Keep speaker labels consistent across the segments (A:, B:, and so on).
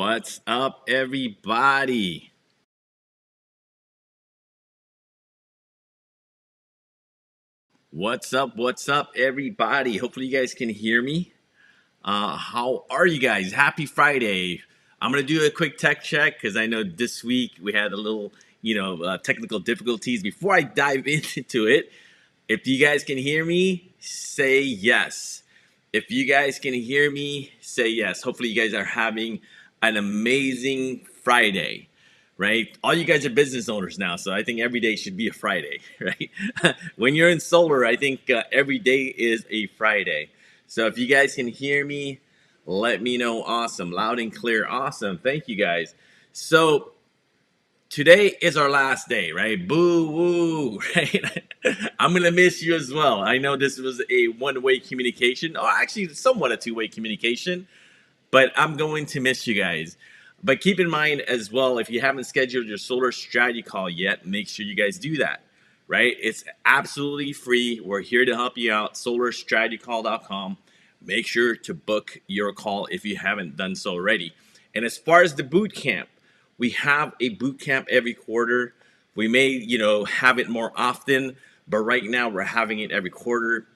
A: What's up, everybody? What's up, everybody? Hopefully, you guys can hear me. How are you guys? Happy Friday. I'm going to do a quick tech check because I know this week we had a little, technical difficulties. Before I dive into it, if you guys can hear me, say yes. If you guys can hear me, say yes. Hopefully, you guys are having an amazing Friday, right? All you guys are business owners now, so I think every day should be a Friday, right? When you're in solar, I think every day is a Friday. So if you guys can hear me, let me know. Awesome. Loud and clear. Awesome. Thank you guys. So today is our last day, right? Boo woo, right? I'm gonna miss you as well. I know this was a one-way communication, or actually somewhat a two-way communication, but I'm going to miss you guys. But keep in mind as well, if you haven't scheduled your solar strategy call yet, make sure you guys do that, right? It's absolutely free. We're here to help you out. Solarstrategycall.com. Make sure to book your call if you haven't done so already. And as far as the boot camp, we have a boot camp every quarter. We may, have it more often, but right now we're having it every quarter.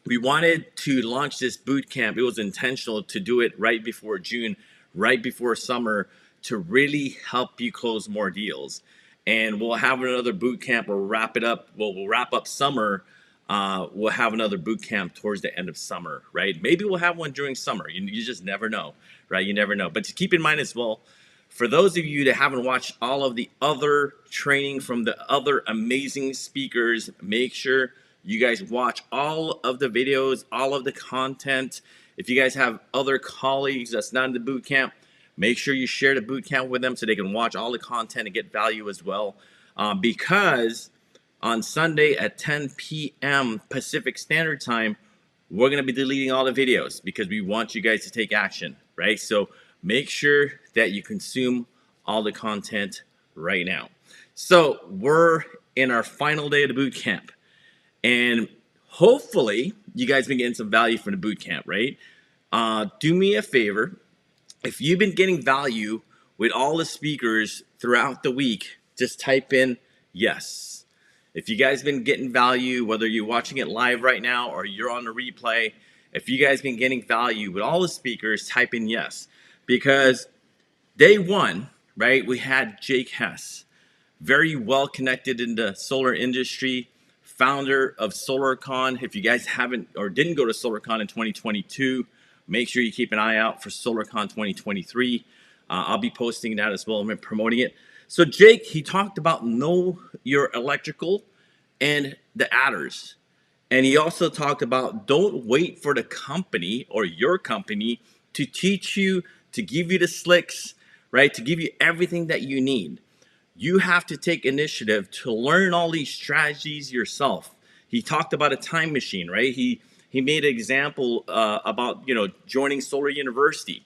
A: We wanted to launch this boot camp. It was intentional to do it right before June, right before summer, to really help you close more deals. And we'll have another boot camp. We'll wrap it up. We'll wrap up summer. We'll have another boot camp towards the end of summer, right? Maybe we'll have one during summer. You just never know, right? You never know. But to keep in mind as well, for those of you that haven't watched all of the other training from the other amazing speakers, make sure you guys watch all of the videos, all of the content. If you guys have other colleagues that's not in the boot camp, make sure you share the boot camp with them so they can watch all the content and get value as well. Because on Sunday at 10 p.m. Pacific Standard Time, we're going to be deleting all the videos because we want you guys to take action, right? So make sure that you consume all the content right now. So we're in our final day of the boot camp. And hopefully you guys been getting some value from the boot camp, right? Do me a favor. If you've been getting value with all the speakers throughout the week, just type in yes. If you guys been getting value, whether you're watching it live right now or you're on the replay, if you guys been getting value with all the speakers, type in yes. Because day one, right, we had Jake Hess, very well connected in the solar industry, founder of SolarCon. If you guys haven't or didn't go to SolarCon in 2022, make sure you keep an eye out for SolarCon 2023. I'll be posting that as well and promoting it. So Jake, he talked about know your electrical and the adders. And he also talked about don't wait for the company or your company to teach you, to give you the slicks, right? To give you everything that you need. You have to take initiative to learn all these strategies yourself. He talked about a time machine, right? He made an example about joining Solar University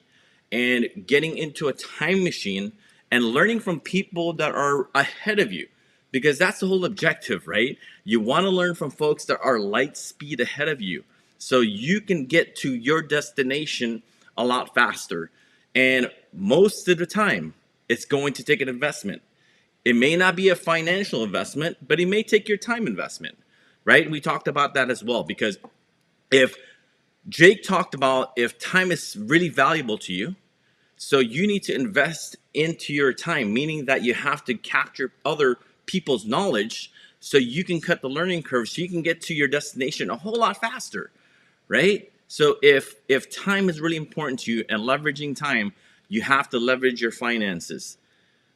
A: and getting into a time machine and learning from people that are ahead of you, because that's the whole objective, right? You want to learn from folks that are light speed ahead of you so you can get to your destination a lot faster. And most of the time, it's going to take an investment. It may not be a financial investment, but it may take your time investment, right? We talked about that as well, because if Jake talked about if time is really valuable to you, so you need to invest into your time, meaning that you have to capture other people's knowledge so you can cut the learning curve, so you can get to your destination a whole lot faster, right? So if time is really important to you and leveraging time, you have to leverage your finances.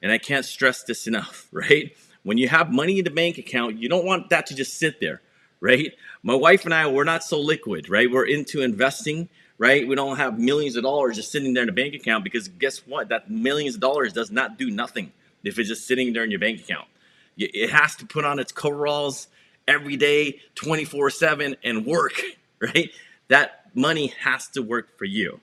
A: And I can't stress this enough, right? When you have money in the bank account, you don't want that to just sit there, right? My wife and I, we're not so liquid, right? We're into investing, right? We don't have millions of dollars just sitting there in the bank account, because guess what? That millions of dollars does not do nothing if it's just sitting there in your bank account. It has to put on its coveralls every day, 24/7 and work, right? That money has to work for you.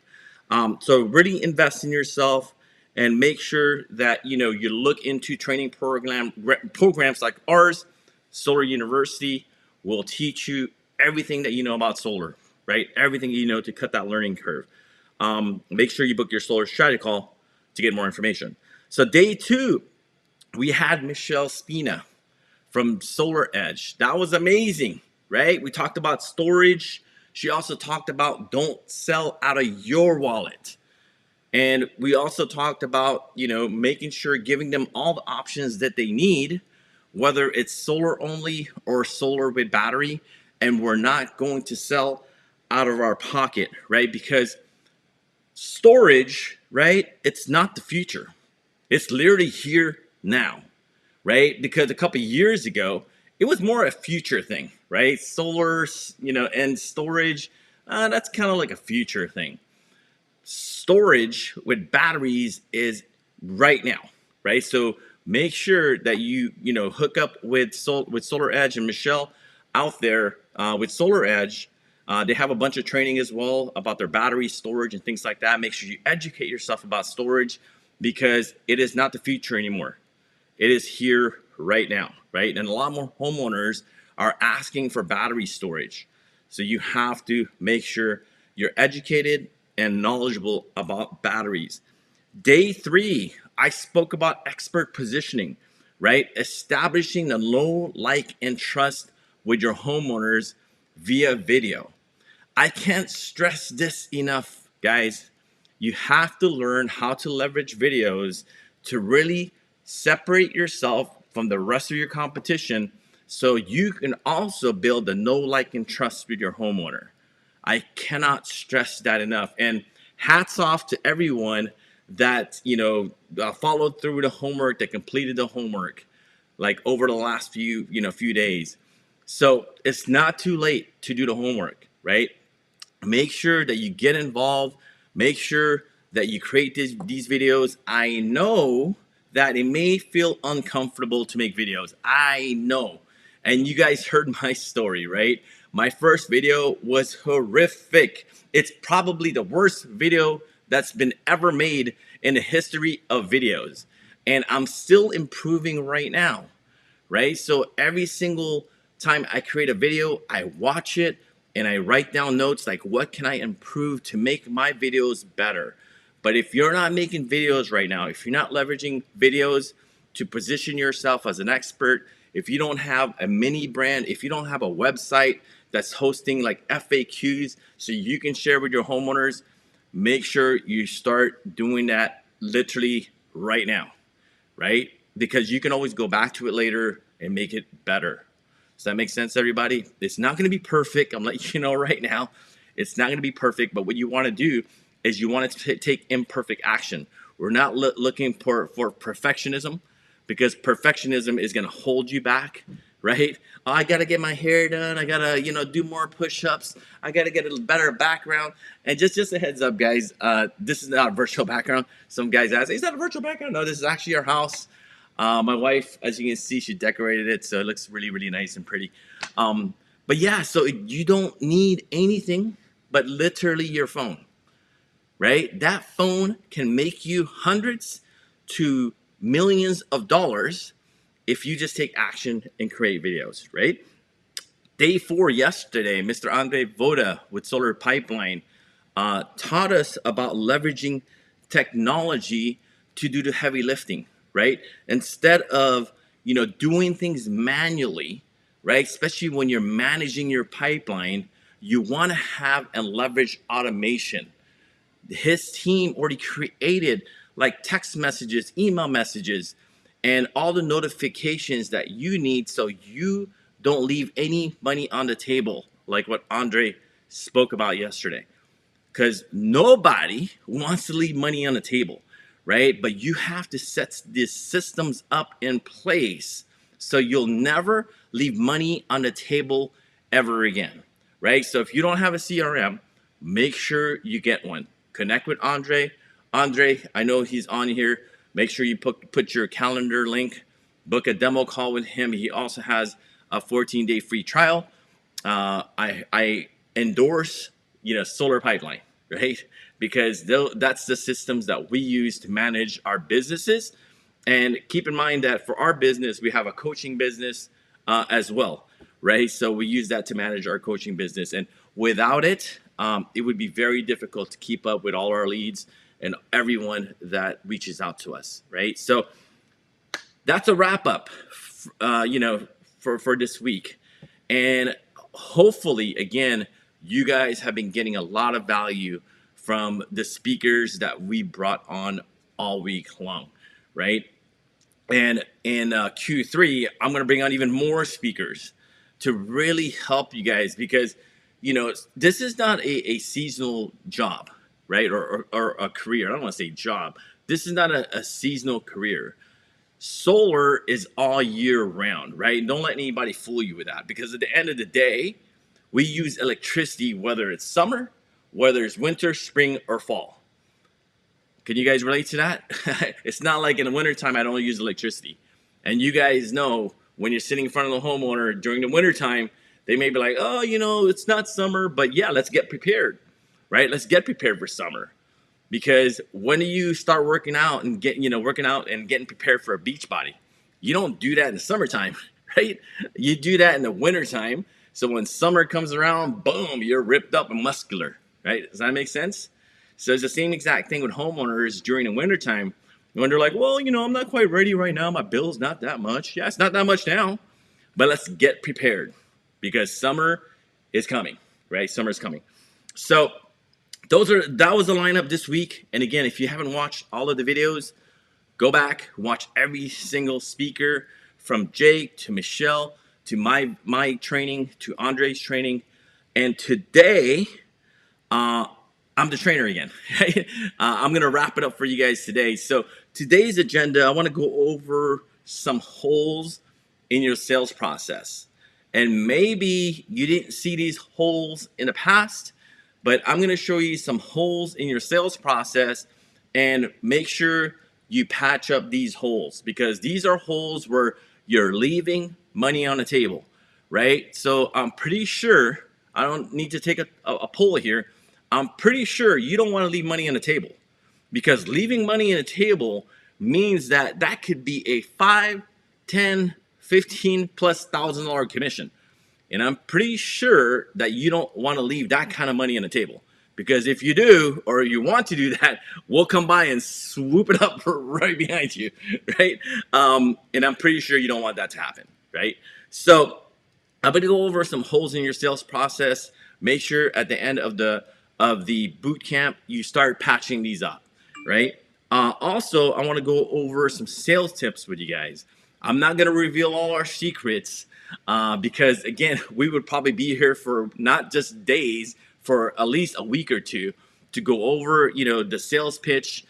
A: So really invest in yourself. And make sure that you look into training programs like ours. Solar University will teach you everything that you know about solar, right? Everything you know to cut that learning curve. Make sure you book your solar strategy call to get more information. So day 2, we had Michelle Spina from Solar Edge. That was amazing, right? We talked about storage. She also talked about don't sell out of your wallet. And we also talked about, making sure giving them all the options that they need, whether it's solar only or solar with battery. And we're not going to sell out of our pocket, right? Because storage, right? It's not the future. It's literally here now, right? Because a couple of years ago, it was more a future thing, right? Solar, and storage, that's kind of like a future thing. Storage with batteries is right now, right? So make sure that you hook up with Solar Edge and Michelle out there with Solar Edge. They have a bunch of training as well about their battery storage and things like that. Make sure you educate yourself about storage because it is not the future anymore. It is here right now, right? And a lot more homeowners are asking for battery storage. So you have to make sure you're educated and knowledgeable about batteries. Day 3, I spoke about expert positioning, right? Establishing the know, like, and trust with your homeowners via video. I can't stress this enough, guys. You have to learn how to leverage videos to really separate yourself from the rest of your competition so you can also build the know, like, and trust with your homeowner. I cannot stress that enough. And hats off to everyone that, followed through the homework, that completed the homework, like over the last few days. So it's not too late to do the homework, right? Make sure that you get involved. Make sure that you create these videos. I know that it may feel uncomfortable to make videos. I know. And you guys heard my story, right? My first video was horrific. It's probably the worst video that's been ever made in the history of videos. And I'm still improving right now, right? So every single time I create a video, I watch it and I write down notes like, what can I improve to make my videos better? But if you're not making videos right now, if you're not leveraging videos to position yourself as an expert, if you don't have a mini brand, if you don't have a website that's hosting like FAQs so you can share with your homeowners, make sure you start doing that literally right now, right? Because you can always go back to it later and make it better. Does that make sense, everybody? It's not going to be perfect. I'm letting you know right now. It's not going to be perfect, but what you want to do is you want to take imperfect action. We're not looking for perfectionism, because perfectionism is going to hold you back, right? Oh, I got to get my hair done. I got to, do more push-ups. I got to get a better background. And just a heads up, guys, this is not a virtual background. Some guys ask, is that a virtual background? No, this is actually our house. My wife, as you can see, she decorated it, so it looks really, really nice and pretty. But yeah, so you don't need anything but literally your phone, right? That phone can make you hundreds to millions of dollars if you just take action and create videos, right? Day 4 yesterday, Mr. Andre Voda with Solar Pipeline taught us about leveraging technology to do the heavy lifting, right? Instead of, doing things manually, right? Especially when you're managing your pipeline, you want to have and leverage automation. His team already created like text messages, email messages, and all the notifications that you need so you don't leave any money on the table, like what Andre spoke about yesterday. Because nobody wants to leave money on the table, right? But you have to set these systems up in place so you'll never leave money on the table ever again, right? So if you don't have a CRM, make sure you get one. Connect with Andre. Andre, I know he's on here. Make sure you put your calendar link, book a demo call with him. He also has a 14-day free trial. I endorse, Solar Pipeline, right? Because that's the systems that we use to manage our businesses. And keep in mind that for our business, we have a coaching business as well, right? So we use that to manage our coaching business. And without it, it would be very difficult to keep up with all our leads and everyone that reaches out to us, right? So that's a wrap up, for this week. And hopefully, again, you guys have been getting a lot of value from the speakers that we brought on all week long, right? And in Q3, I'm going to bring on even more speakers to really help you guys because, this is not a seasonal job, right? Or a career. I don't want to say job. This is not a seasonal career. Solar is all year round, right? Don't let anybody fool you with that because at the end of the day, we use electricity whether it's summer, whether it's winter, spring, or fall. Can you guys relate to that? It's not like in the wintertime I don't use electricity. And you guys know when you're sitting in front of the homeowner during the wintertime, they may be like, oh, it's not summer, but yeah, let's get prepared, right? Let's get prepared for summer. Because when you start working out and getting prepared for a beach body, you don't do that in the summertime, right? You do that in the wintertime. So when summer comes around, boom, you're ripped up and muscular, right? Does that make sense? So it's the same exact thing with homeowners during the wintertime when they're like, well, I'm not quite ready right now. My bill's not that much. Yeah, it's not that much now, but let's get prepared because summer is coming, right? Summer's coming. So that was the lineup this week. And again, if you haven't watched all of the videos, go back, watch every single speaker from Jake to Michelle to my training to Andre's training. And today, I'm the trainer again. I'm going to wrap it up for you guys today. So today's agenda, I want to go over some holes in your sales process. And maybe you didn't see these holes in the past, but I'm going to show you some holes in your sales process and make sure you patch up these holes because these are holes where you're leaving money on the table, right? So I'm pretty sure, I don't need to take a poll here. I'm pretty sure you don't want to leave money on the table because leaving money on the table means that could be a 5, 10, 15 plus $1,000 commission. And I'm pretty sure that you don't want to leave that kind of money on the table because if you do, or you want to do that, we'll come by and swoop it up right behind you, right? And I'm pretty sure you don't want that to happen, right? So I'm going to go over some holes in your sales process. Make sure at the end of the boot camp, you start patching these up, right? Also, I want to go over some sales tips with you guys. I'm not going to reveal all our secrets because, again, we would probably be here for not just days, for at least a week or two to go over, the sales pitch,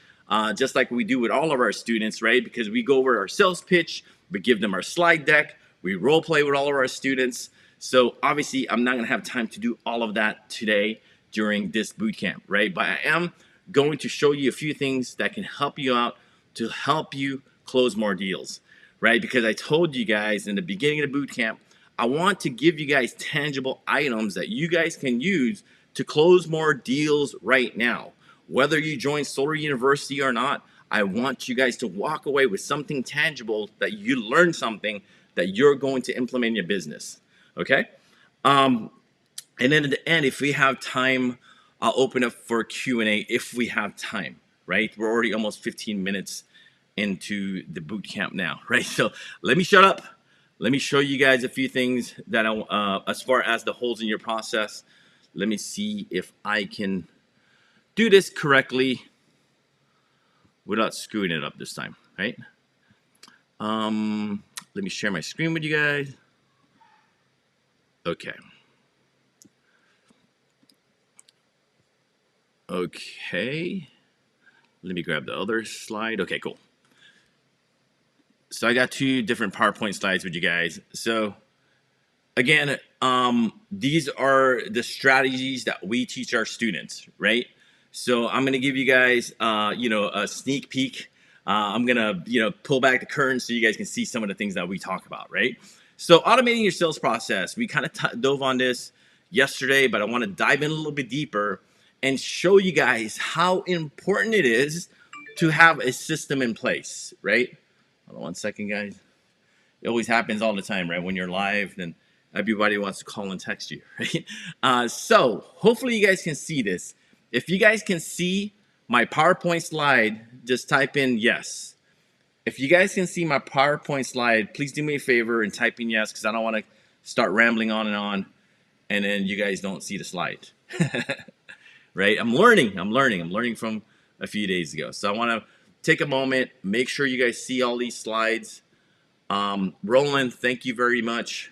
A: just like we do with all of our students, right? Because we go over our sales pitch, we give them our slide deck, we role play with all of our students. So obviously, I'm not going to have time to do all of that today during this boot camp, right? But I am going to show you a few things that can help you out to help you close more deals, right? Because I told you guys in the beginning of the boot camp, I want to give you guys tangible items that you guys can use to close more deals right now. Whether you join Solar University or not, I want you guys to walk away with something tangible that you learned something that you're going to implement in your business, okay? And then at the end, if we have time, I'll open up for Q&A if we have time, right? We're already almost 15 minutes into the boot camp now, right? So let me shut up. Let me show you guys a few things that as far as the holes in your process. Let me see if I can do this correctly without screwing it up this time, right? Let me share my screen with you guys. Okay. Okay. Let me grab the other slide. Okay, cool. So I got 2 different PowerPoint slides with you guys. So again, these are the strategies that we teach our students, right? So I'm going to give you guys, a sneak peek. I'm going to, pull back the curtain so you guys can see some of the things that we talk about, right? So automating your sales process, we kind of dove on this yesterday, but I want to dive in a little bit deeper and show you guys how important it is to have a system in place, right? Hold on one second, guys. It always happens all the time, right? When you're live, then everybody wants to call and text you, right? So hopefully you guys can see this. If you guys can see my PowerPoint slide, just type in yes. If you guys can see my PowerPoint slide, please do me a favor and type in yes, because I don't want to start rambling on, and then you guys don't see the slide. Right? I'm learning from a few days ago. So I want to take a moment, make sure you guys see all these slides. Roland, thank you very much.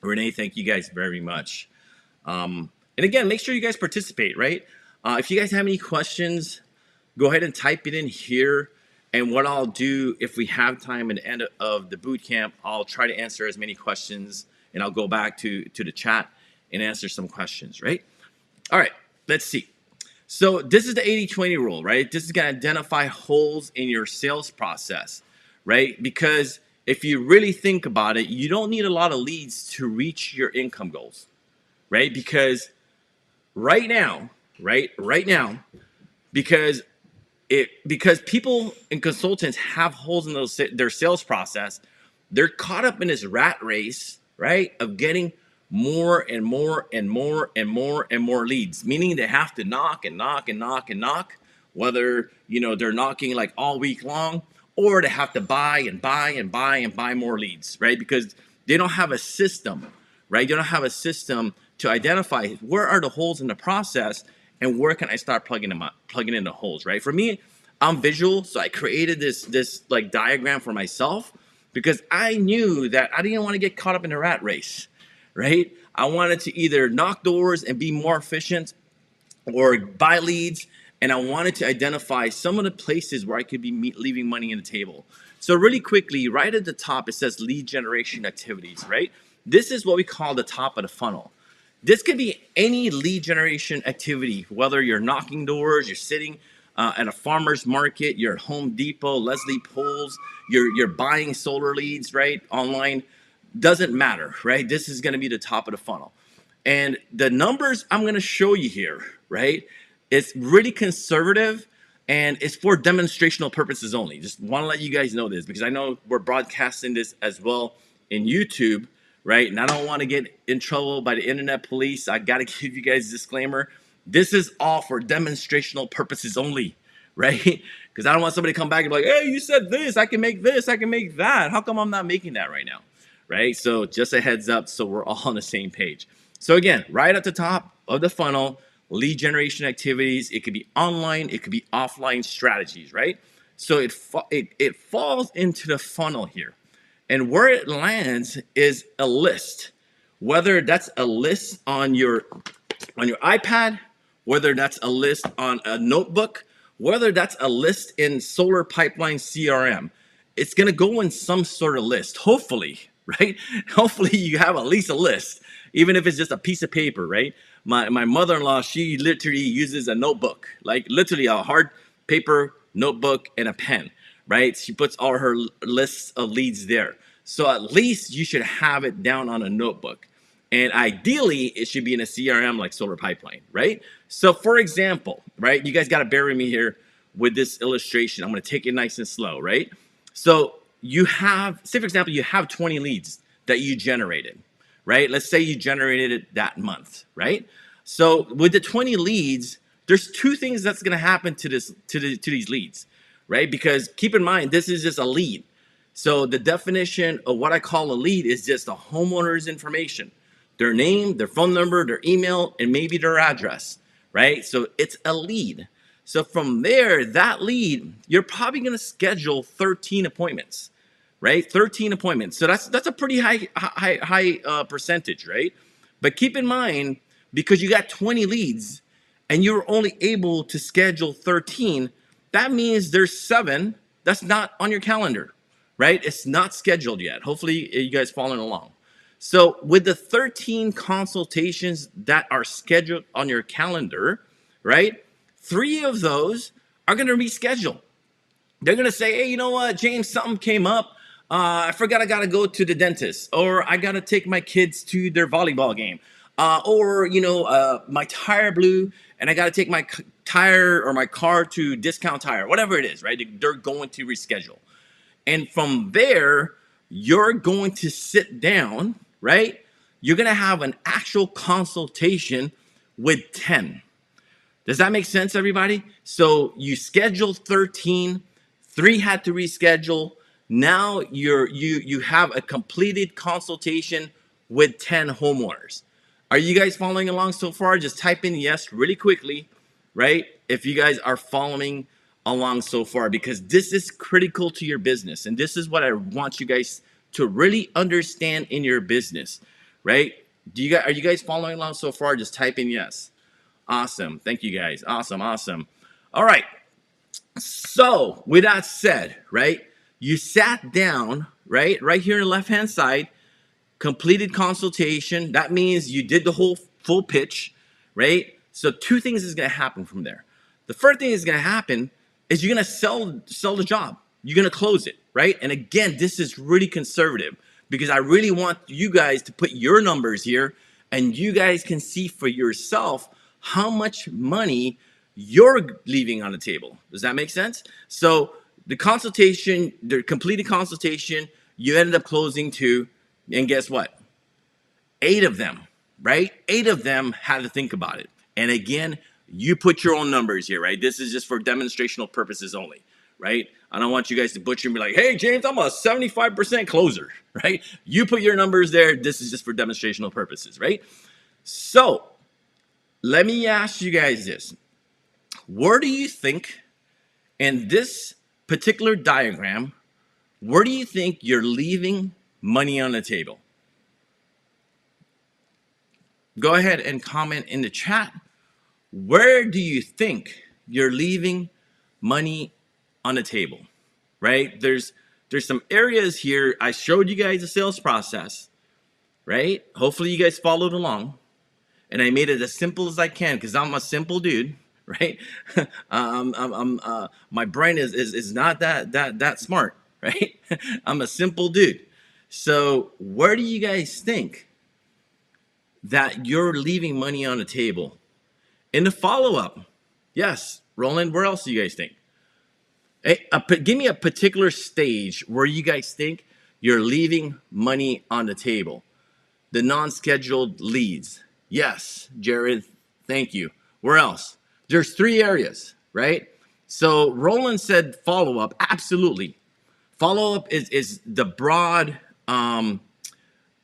A: Renee, thank you guys very much. And again, make sure you guys participate, right? If you guys have any questions, go ahead and type it in here. And what I'll do, if we have time at the end of the boot camp, I'll try to answer as many questions, and I'll go back to the chat and answer some questions, right? All right, let's see. So this is the 80-20 rule, right? This is going to identify holes in your sales process, right? Because if you really think about it, you don't need a lot of leads to reach your income goals, right? Because right now, because people and consultants have holes in their sales process, they're caught up in this rat race, right, of getting more and more leads, meaning they have to knock, whether they're knocking like all week long, or they have to buy more leads, right? Because they don't have a system, right? They don't have a system to identify where are the holes in the process and where can I start plugging in the holes, right? For me, I'm visual, so I created this like diagram for myself because I knew that I didn't want to get caught up in the rat race, right? I wanted to either knock doors and be more efficient or buy leads, and I wanted to identify some of the places where I could be leaving money on the table. So really quickly, right at the top, it says lead generation activities, right? This is what we call the top of the funnel. This could be any lead generation activity, whether you're knocking doors, you're sitting at a farmer's market, you're at Home Depot, Leslie Pools, you're buying solar leads, right, online. Doesn't matter, right? This is going to be the top of the funnel. And the numbers I'm going to show you here, right, it's really conservative and it's for demonstrational purposes only. Just want to let you guys know this because I know we're broadcasting this as well in YouTube, right? And I don't want to get in trouble by the internet police. I got to give you guys a disclaimer. This is all for demonstrational purposes only, right? Because I don't want somebody to come back and be like, hey, you said this, I can make this, I can make that. How come I'm not making that right now, right? So just a heads up so we're all on the same page. So again, right at the top of the funnel, lead generation activities. It could be online, it could be offline strategies, right? So it falls into the funnel here. And where it lands is a list, whether that's a list on your iPad, whether that's a list on a notebook, whether that's a list in Solar Pipeline CRM. It's going to go in some sort of list, hopefully, right? Hopefully you have at least a list, even if it's just a piece of paper, right? My mother-in-law, she literally uses a notebook, like literally a hard paper notebook and a pen, right? She puts all her lists of leads there. So at least you should have it down on a notebook. And ideally, it should be in a CRM like Solar Pipeline, right? So for example, right, you guys got to bear with me here with this illustration. I'm going to take it nice and slow, right? So you have, say for example, you have 20 leads that you generated, right? Let's say you generated it that month, right? So with the 20 leads, there's two things that's going to happen to these leads, right? Because keep in mind, this is just a lead. So the definition of what I call a lead is just a homeowner's information, their name, their phone number, their email, and maybe their address, right? So it's a lead. So from there, that lead, you're probably going to schedule 13 appointments, right? 13 appointments. So that's a pretty high percentage, right? But keep in mind, because you got 20 leads and you're only able to schedule 13, that means there's 7 that's not on your calendar, right? It's not scheduled yet. Hopefully you guys following along. So with the 13 consultations that are scheduled on your calendar, right? 3 of those are going to reschedule. They're going to say, hey, you know what, James, something came up. I forgot I got to go to the dentist, or I got to take my kids to their volleyball game. Or, my tire blew and I got to take my tire or my car to Discount Tire, whatever it is, right? They're going to reschedule. And from there, you're going to sit down, right? You're going to have an actual consultation with 10, Does that make sense, everybody? So you scheduled 13, 3 had to reschedule. Now you have a completed consultation with 10 homeowners. Are you guys following along so far? Just type in yes really quickly, right? If you guys are following along so far, because this is critical to your business. And this is what I want you guys to really understand in your business, right? Are you guys following along so far? Just type in yes. Awesome. Thank you guys. Awesome. Awesome. All right. So with that said, right, you sat down, right here on the left-hand side, completed consultation. That means you did the whole full pitch, right? So two things is going to happen from there. The first thing is going to happen is you're going to sell the job. You're going to close it, right? And again, this is really conservative because I really want you guys to put your numbers here and you guys can see for yourself how much money you're leaving on the table. Does that make sense? So the consultation, the completed consultation, you ended up closing 2, and guess what? 8 of them, right? 8 of them had to think about it. And again, you put your own numbers here, right? This is just for demonstrational purposes only, right? I don't want you guys to butcher and be like, hey, James, I'm a 75% closer, right? You put your numbers there. This is just for demonstrational purposes, right? So let me ask you guys this. Where do you think in this particular diagram, where do you think you're leaving money on the table? Go ahead and comment in the chat. Where do you think you're leaving money on the table, right? There's some areas here. I showed you guys the sales process, right? Hopefully you guys followed along. And I made it as simple as I can because I'm a simple dude, right? My brain is not that smart, right? I'm a simple dude. So where do you guys think that you're leaving money on the table? In the follow-up, yes, Roland, where else do you guys think? Hey, give me a particular stage where you guys think you're leaving money on the table. The non-scheduled leads. Yes, Jared, thank you. Where else? There's 3 areas, right? So Roland said follow-up, absolutely. Follow-up is the broad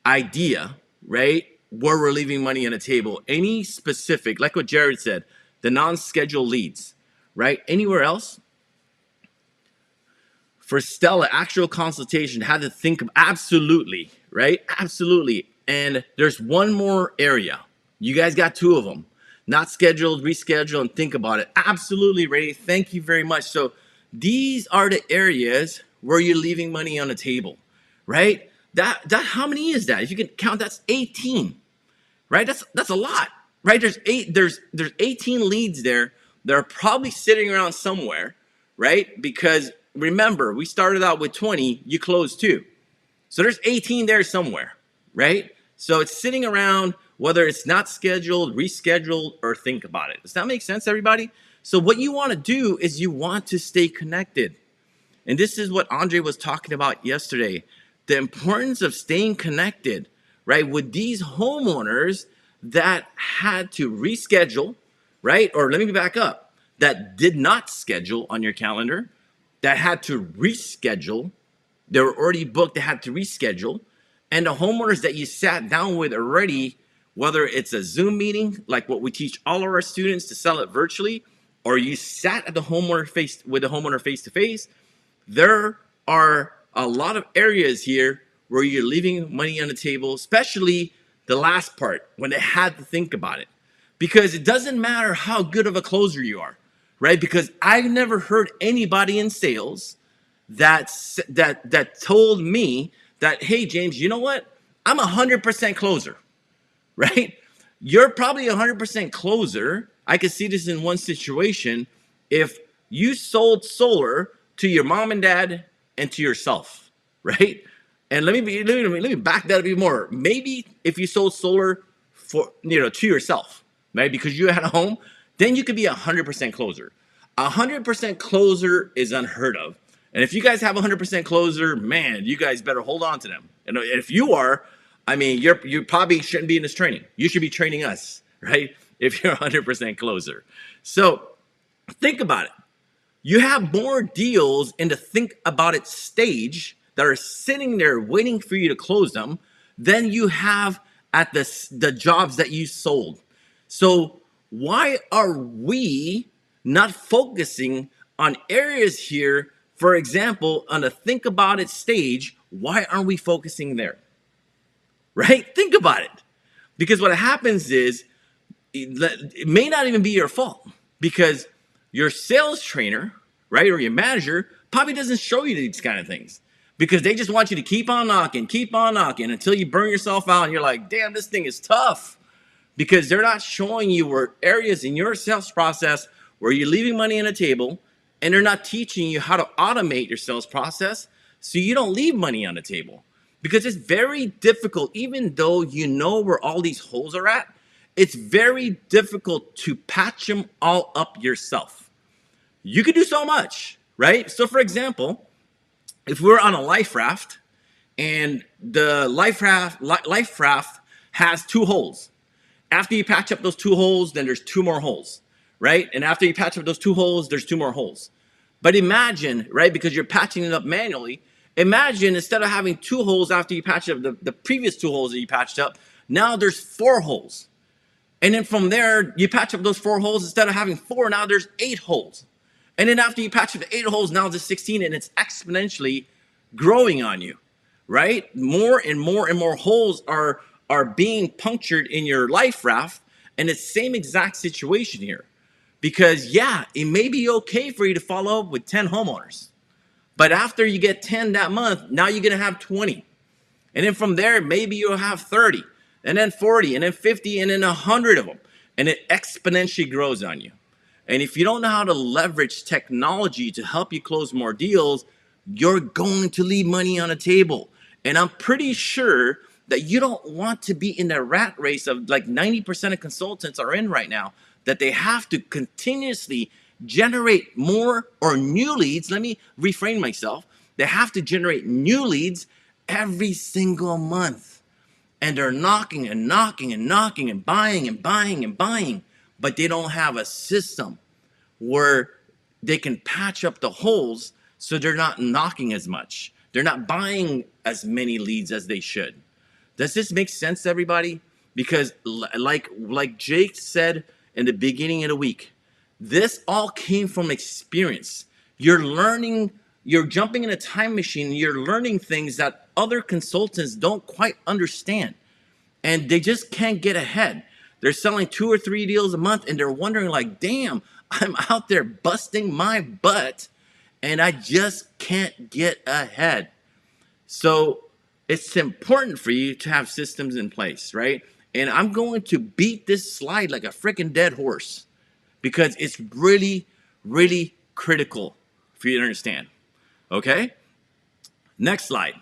A: idea, right? Where we're leaving money on the table. Any specific, like what Jared said, the non-scheduled leads, right? Anywhere else? For Stella, actual consultation, had to think of, absolutely, right? Absolutely. And there's one more area. You guys got 2 of them. Not scheduled, reschedule, and think about it. Absolutely, Ray. Thank you very much. So these are the areas where you're leaving money on the table, right? That how many is that? If you can count, that's 18, right? That's a lot, right? There's 18 leads there. They're probably sitting around somewhere, right? Because remember, we started out with 20, you closed 2. So there's 18 there somewhere, right? So it's sitting around, whether it's not scheduled, rescheduled, or think about it. Does that make sense, everybody? So what you want to do is you want to stay connected. And this is what Andre was talking about yesterday. The importance of staying connected, right? With these homeowners that had to reschedule, right? Or let me back up. That did not schedule on your calendar, that had to reschedule. They were already booked, they had to reschedule. And the homeowners that you sat down with already, whether it's a Zoom meeting, like what we teach all of our students to sell it virtually, or you sat at the homeowner with the homeowner face to face, there are a lot of areas here where you're leaving money on the table, especially the last part when they had to think about it. Because it doesn't matter how good of a closer you are, right? Because I've never heard anybody in sales that told me that, hey, James, you know what? I'm 100% closer, right? You're probably 100% closer. I could see this in one situation. If you sold solar to your mom and dad and to yourself, right? And let me back that up even more. Maybe if you sold solar for, to yourself, right? Because you had a home, then you could be 100% closer. 100% closer is unheard of. And if you guys have 100% closer, man, you guys better hold on to them. And if you are, I mean, you probably shouldn't be in this training. You should be training us, right? if you're a 100% closer. So think about it. You have more deals in the think about it stage that are sitting there waiting for you to close them than you have at the jobs that you sold. So why are we not focusing on areas here? For example, on the think about it stage, why aren't we focusing there? Right? Think about it. Because what happens is it may not even be your fault because your sales trainer, right, or your manager probably doesn't show you these kind of things because they just want you to keep on knocking until you burn yourself out and you're like, damn, this thing is tough, because they're not showing you where areas in your sales process where you're leaving money on the table, and they're not teaching you how to automate your sales process so you don't leave money on the table. Because it's very difficult, even though you know where all these holes are at, it's very difficult to patch them all up yourself. You can do so much, right? So for example, if we're on a life raft and the life raft has 2 holes. After you patch up those 2 holes, then there's 2 more holes, right? And after you patch up those 2 holes, there's 2 more holes. But imagine, right, because you're patching it up manually, imagine instead of having 2 holes after you patch up the previous 2 holes that you patched up, now there's 4 holes. And then from there, you patch up those 4 holes. Instead of having 4, now there's 8 holes. And then after you patch up the 8 holes, now there's 16, and it's exponentially growing on you, right? More and more and more holes are being punctured in your life raft, and it's the same exact situation here. Because yeah, it may be okay for you to follow up with 10 homeowners, but after you get 10 that month, now you're gonna have 20. And then from there, maybe you'll have 30, and then 40, and then 50, and then 100 of them. And it exponentially grows on you. And if you don't know how to leverage technology to help you close more deals, you're going to leave money on the table. And I'm pretty sure that you don't want to be in the rat race of like 90% of consultants are in right now, that they have to continuously generate more or new leads. Let me reframe myself. They have to generate new leads every single month. And they're knocking and knocking and knocking and buying and buying and buying, but they don't have a system where they can patch up the holes so they're not knocking as much. They're not buying as many leads as they should. Does this make sense to everybody? Because like Jake said in the beginning of the week, this all came from experience. You're learning, you're jumping in a time machine, and you're learning things that other consultants don't quite understand. And they just can't get ahead. They're selling 2 or 3 deals a month, and they're wondering like, damn, I'm out there busting my butt, and I just can't get ahead. So it's important for you to have systems in place, right? And I'm going to beat this slide like a freaking dead horse because it's really, really critical for you to understand. Okay? Next slide.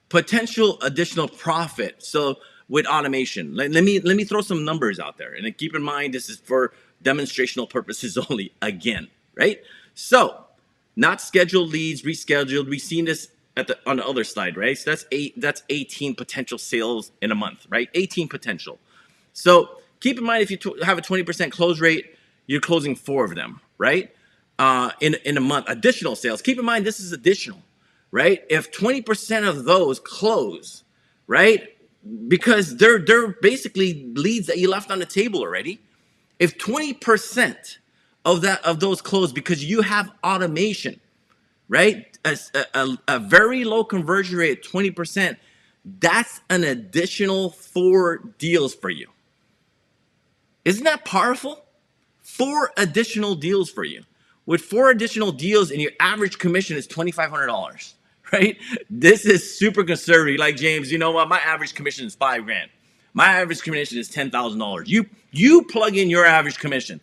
A: Potential additional profit. So with automation, let me throw some numbers out there. And then keep in mind, this is for demonstrational purposes only again, right? So not scheduled leads, rescheduled. We've seen this on the other slide, right? So that's 18 potential sales in a month, right? 18 potential. So keep in mind, if you have a 20% close rate, you're closing 4 of them, right? In a month, additional sales. Keep in mind, this is additional, right? If 20% of those close, right? Because they're basically leads that you left on the table already. If 20% of those close because you have automation, right? A very low conversion rate at 20%, that's an additional 4 deals for you. Isn't that powerful? 4 additional deals for you. With 4 additional deals and your average commission is $2,500, right? This is super conservative. Like, James, you know what? My average commission is $5,000. My average commission is $10,000. You plug in your average commission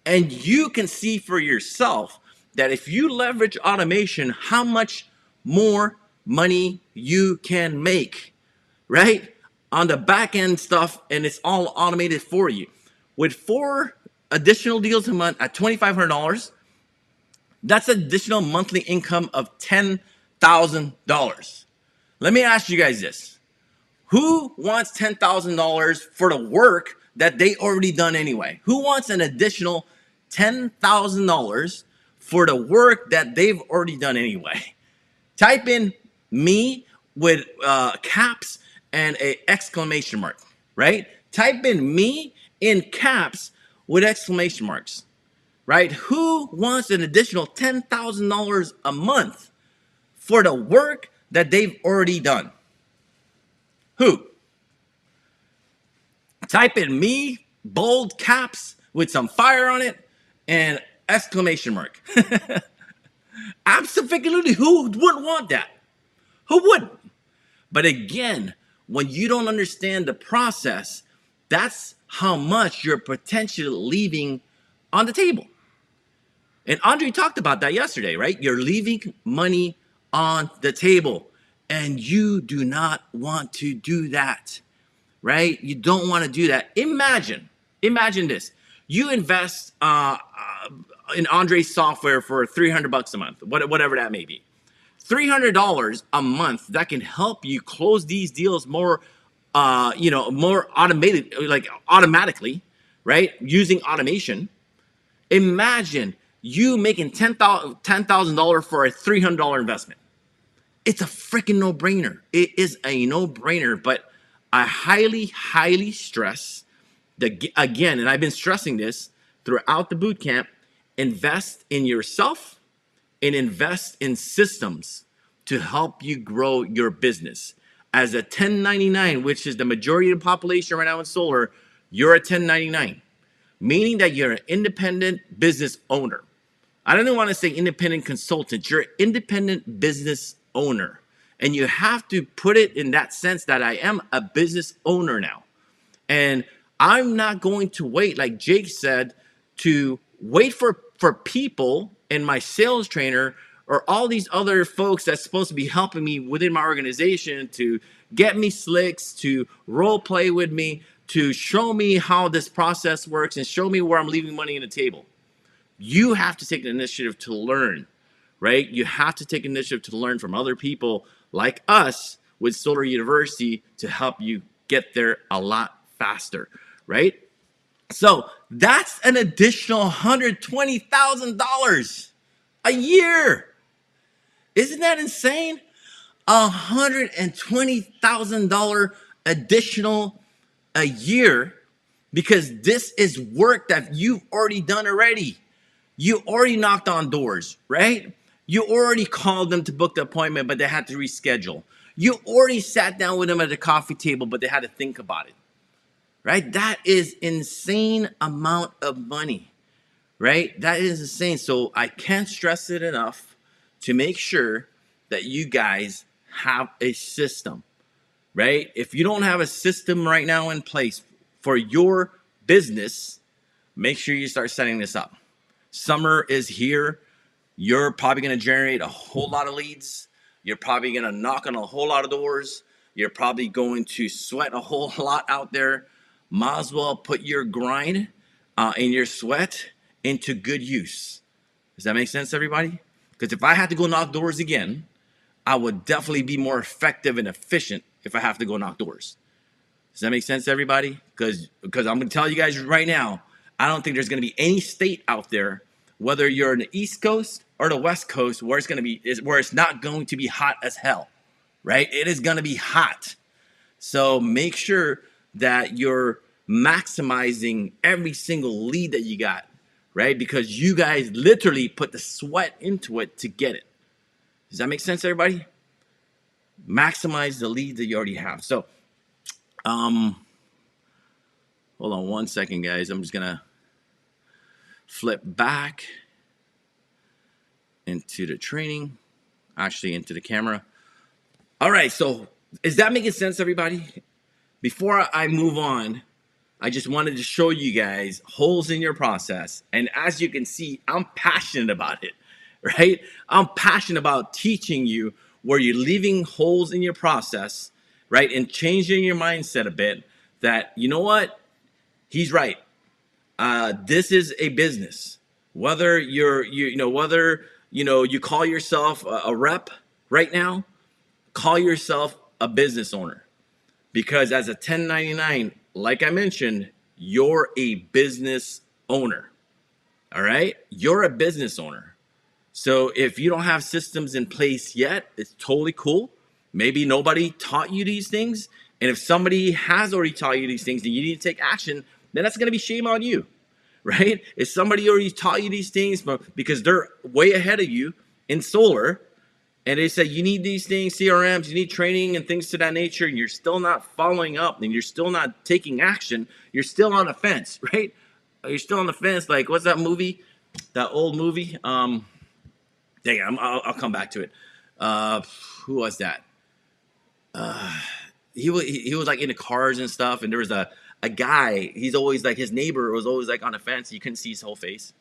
A: and you can see for yourself that if you leverage automation, how much more money you can make, right? On the back end stuff, and it's all automated for you. With 4 additional deals a month at $2,500, that's additional monthly income of $10,000. Let me ask you guys this. Who wants $10,000 for the work that they already done anyway? Who wants an additional $10,000 for the work that they've already done anyway? Type in me with caps and a exclamation mark, right? Type in me in caps with exclamation marks, right? Who wants an additional $10,000 a month for the work that they've already done? Who? Type in me, bold caps with some fire on it and exclamation mark. Absolutely, who wouldn't want that? Who wouldn't? But again, when you don't understand the process, that's how much you're potentially leaving on the table. And Andre talked about that yesterday, right? You're leaving money on the table, and you do not want to do that, right? You don't want to do that. Imagine this. You invest in Andre's software for $300 a month, whatever that may be. $300 a month that can help you close these deals more, more automated, like automatically, right? Using automation. Imagine you making $10,000 for a $300 investment. It's a freaking no-brainer. It is a no-brainer, but I highly stress that, again, and I've been stressing this throughout the boot camp, invest in yourself and invest in systems to help you grow your business. As a 1099, which is the majority of the population right now in solar, you're a 1099, meaning that you're an independent business owner. I don't even want to say independent consultant. You're an independent business owner. And you have to put it in that sense that I am a business owner now. And I'm not going to wait, like Jake said, to wait for people and my sales trainer or all these other folks that's supposed to be helping me within my organization to get me slicks, to role play with me, to show me how this process works and show me where I'm leaving money on the table. You have to take the initiative to learn, right? You have to take initiative to learn from other people like us with Solar University to help you get there a lot faster, right? So that's an additional $120,000 a year. Isn't that insane? $120,000 additional a year, because this is work that you've already done already. You already knocked on doors, right? You already called them to book the appointment, but they had to reschedule. You already sat down with them at the coffee table, but they had to think about it, right? That is insane amount of money, right? That is insane. So I can't stress it enough to make sure that you guys have a system, right? If you don't have a system right now in place for your business, make sure you start setting this up. Summer is here. You're probably going to generate a whole lot of leads. You're probably going to knock on a whole lot of doors. You're probably going to sweat a whole lot out there. Might as well put your grind and your sweat into good use. Does that make sense, everybody? Because if I had to go knock doors again, I would definitely be more effective and efficient if I have to go knock doors. Does that make sense, everybody? Because I'm going to tell you guys right now, I don't think there's going to be any state out there, whether you're in the East Coast or the West Coast, where it's not going to be hot as hell, right? It is going to be hot. So make sure that you're maximizing every single lead that you got, right? Because you guys literally put the sweat into it to get it. Does that make sense, everybody? Maximize the leads that you already have. So, hold on one second, guys. I'm just gonna flip back into the training, actually into the camera. All right, so is that making sense, everybody? Before I move on, I just wanted to show you guys holes in your process. And as you can see, I'm passionate about it, right? I'm passionate about teaching you where you're leaving holes in your process, right? And changing your mindset a bit that, you know what? He's right. This is a business. Whether you call yourself a rep right now, call yourself a business owner. Because as a 1099, like I mentioned, you're a business owner. All right? You're a business owner. So if you don't have systems in place yet, it's totally cool. Maybe nobody taught you these things. And if somebody has already taught you these things and you need to take action, then that's going to be shame on you, right? If somebody already taught you these things because they're way ahead of you in solar, and they say you need these things, CRMs, you need training and things to that nature, and you're still not following up and you're still not taking action, you're still on the fence, right? You're still on the fence. Like, what's that movie? That old movie? I'll come back to it. Who was that? He was like into cars and stuff, and there was a guy. He's always like, his neighbor was always like on the fence. You couldn't see his whole face.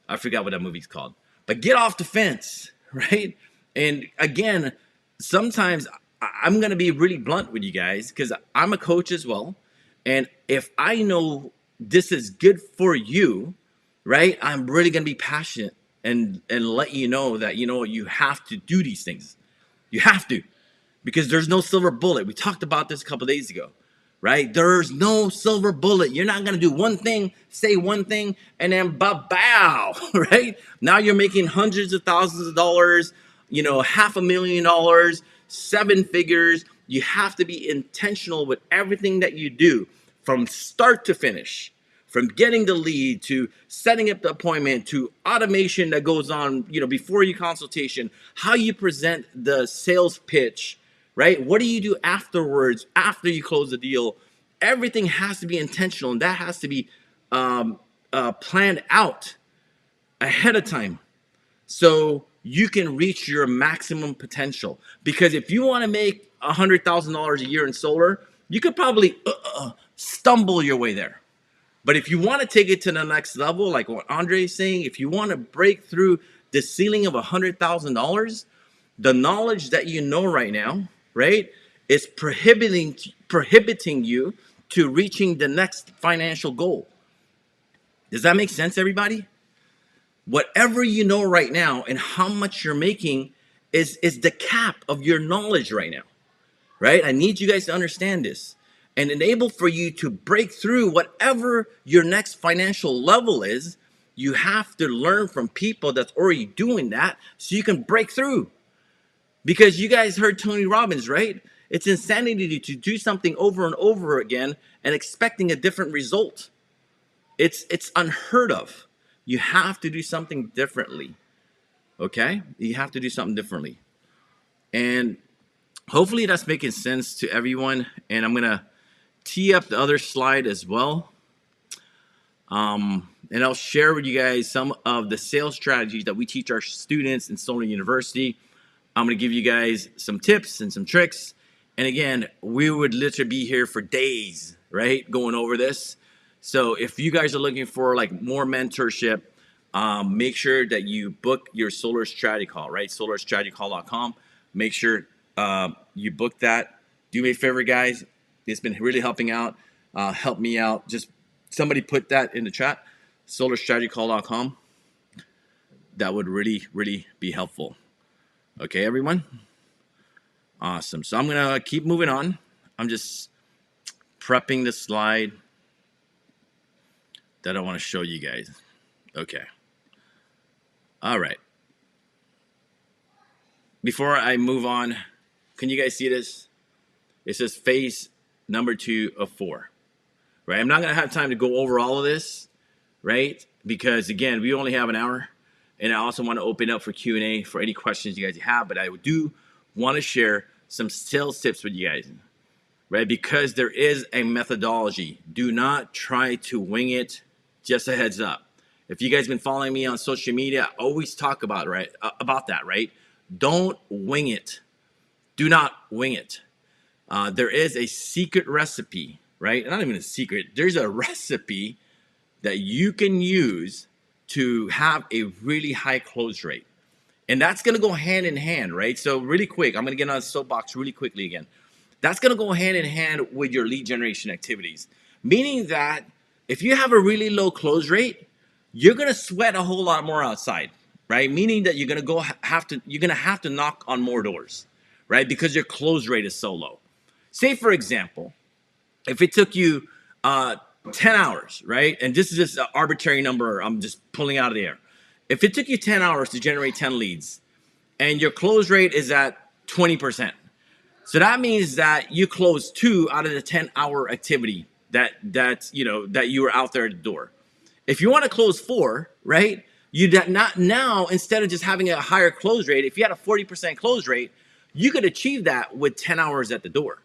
A: I forgot what that movie's called. But get off the fence, right? And again, sometimes I'm going to be really blunt with you guys because I'm a coach as well. And if I know this is good for you, right, I'm really going to be passionate and let you know that, you have to do these things. You have to, because there's no silver bullet. We talked about this a couple of days ago, right? There's no silver bullet. You're not going to do one thing, say one thing, and then bow, right? Now you're making hundreds of thousands of dollars, $500,000, 7 figures. You have to be intentional with everything that you do from start to finish, from getting the lead to setting up the appointment to automation that goes on, before your consultation, how you present the sales pitch, right? What do you do afterwards, after you close the deal? Everything has to be intentional, and that has to be planned out ahead of time so you can reach your maximum potential. Because if you want to make $100,000 a year in solar, you could probably stumble your way there. But if you want to take it to the next level, like what Andre is saying, if you want to break through the ceiling of $100,000, the knowledge that you know right now, right, is prohibiting you to reaching the next financial goal. Does that make sense, everybody? Whatever you know right now and how much you're making is the cap of your knowledge right now, right? I need you guys to understand this and enable for you to break through whatever your next financial level is. You have to learn from people that's already doing that so you can break through. Because you guys heard Tony Robbins, right? It's insanity to do something over and over again and expecting a different result. It's unheard of. You have to do something differently. Okay? You have to do something differently. And hopefully that's making sense to everyone. And I'm going to tee up the other slide as well. And I'll share with you guys some of the sales strategies that we teach our students in Solar University. I'm going to give you guys some tips and some tricks. And again, we would literally be here for days, right, going over this. So if you guys are looking for like more mentorship, make sure that you book your solar strategy call, right? solarstrategycall.com. Make sure you book that. Do me a favor, guys. It's been really helping out. Help me out. Just somebody put that in the chat, solarstrategycall.com. That would really, really be helpful. Okay, everyone? Awesome. So I'm going to keep moving on. I'm just prepping the slide that I want to show you guys. Okay. All right. Before I move on, can you guys see this? It says phase number 2 of 4, right? I'm not going to have time to go over all of this, right? Because again, we only have an hour. And I also want to open up for Q&A for any questions you guys have. But I do want to share some sales tips with you guys, right? Because there is a methodology. Do not try to wing it. Just a heads up. If you guys been following me on social media, I always talk about that, right? Don't wing it. Do not wing it. There is a secret recipe, right? Not even a secret. There's a recipe that you can use to have a really high close rate. And that's going to go hand in hand, right? So really quick, I'm going to get on the soapbox really quickly again. That's going to go hand in hand with your lead generation activities. Meaning that if you have a really low close rate, you're going to sweat a whole lot more outside, right? Meaning that you're going to have to knock on more doors, right? Because your close rate is so low. Say, for example, if it took you 10 hours, right? And this is just an arbitrary number I'm just pulling out of the air. If it took you 10 hours to generate 10 leads and your close rate is at 20%, so that means that you closed 2 out of the 10-hour activity that you were out there at the door. If you want to close 4, right? You not now, instead of just having a higher close rate, if you had a 40% close rate, you could achieve that with 10 hours at the door.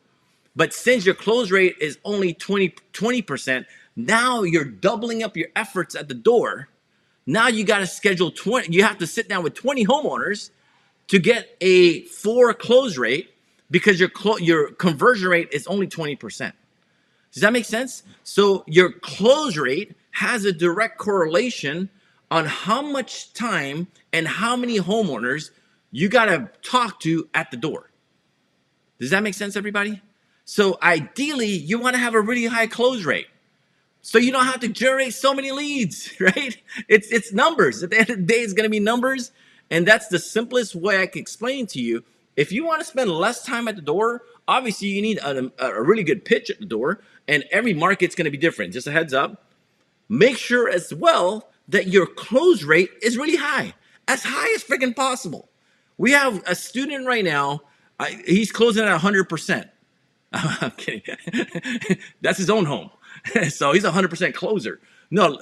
A: But since your close rate is only 20%, now you're doubling up your efforts at the door. Now you got to schedule 20. You have to sit down with 20 homeowners to get a 4 close rate because your conversion rate is only 20%. Does that make sense? So your close rate has a direct correlation on how much time and how many homeowners you got to talk to at the door. Does that make sense, everybody? So ideally, you want to have a really high close rate so you don't have to generate so many leads, right? It's numbers. At the end of the day, it's going to be numbers. And that's the simplest way I can explain to you. If you want to spend less time at the door, obviously you need a really good pitch at the door, and every market's going to be different. Just a heads up. Make sure as well that your close rate is really high, as high as freaking possible. We have a student right now, he's closing at 100%. I'm kidding. That's his own home. So he's a 100% closer. No,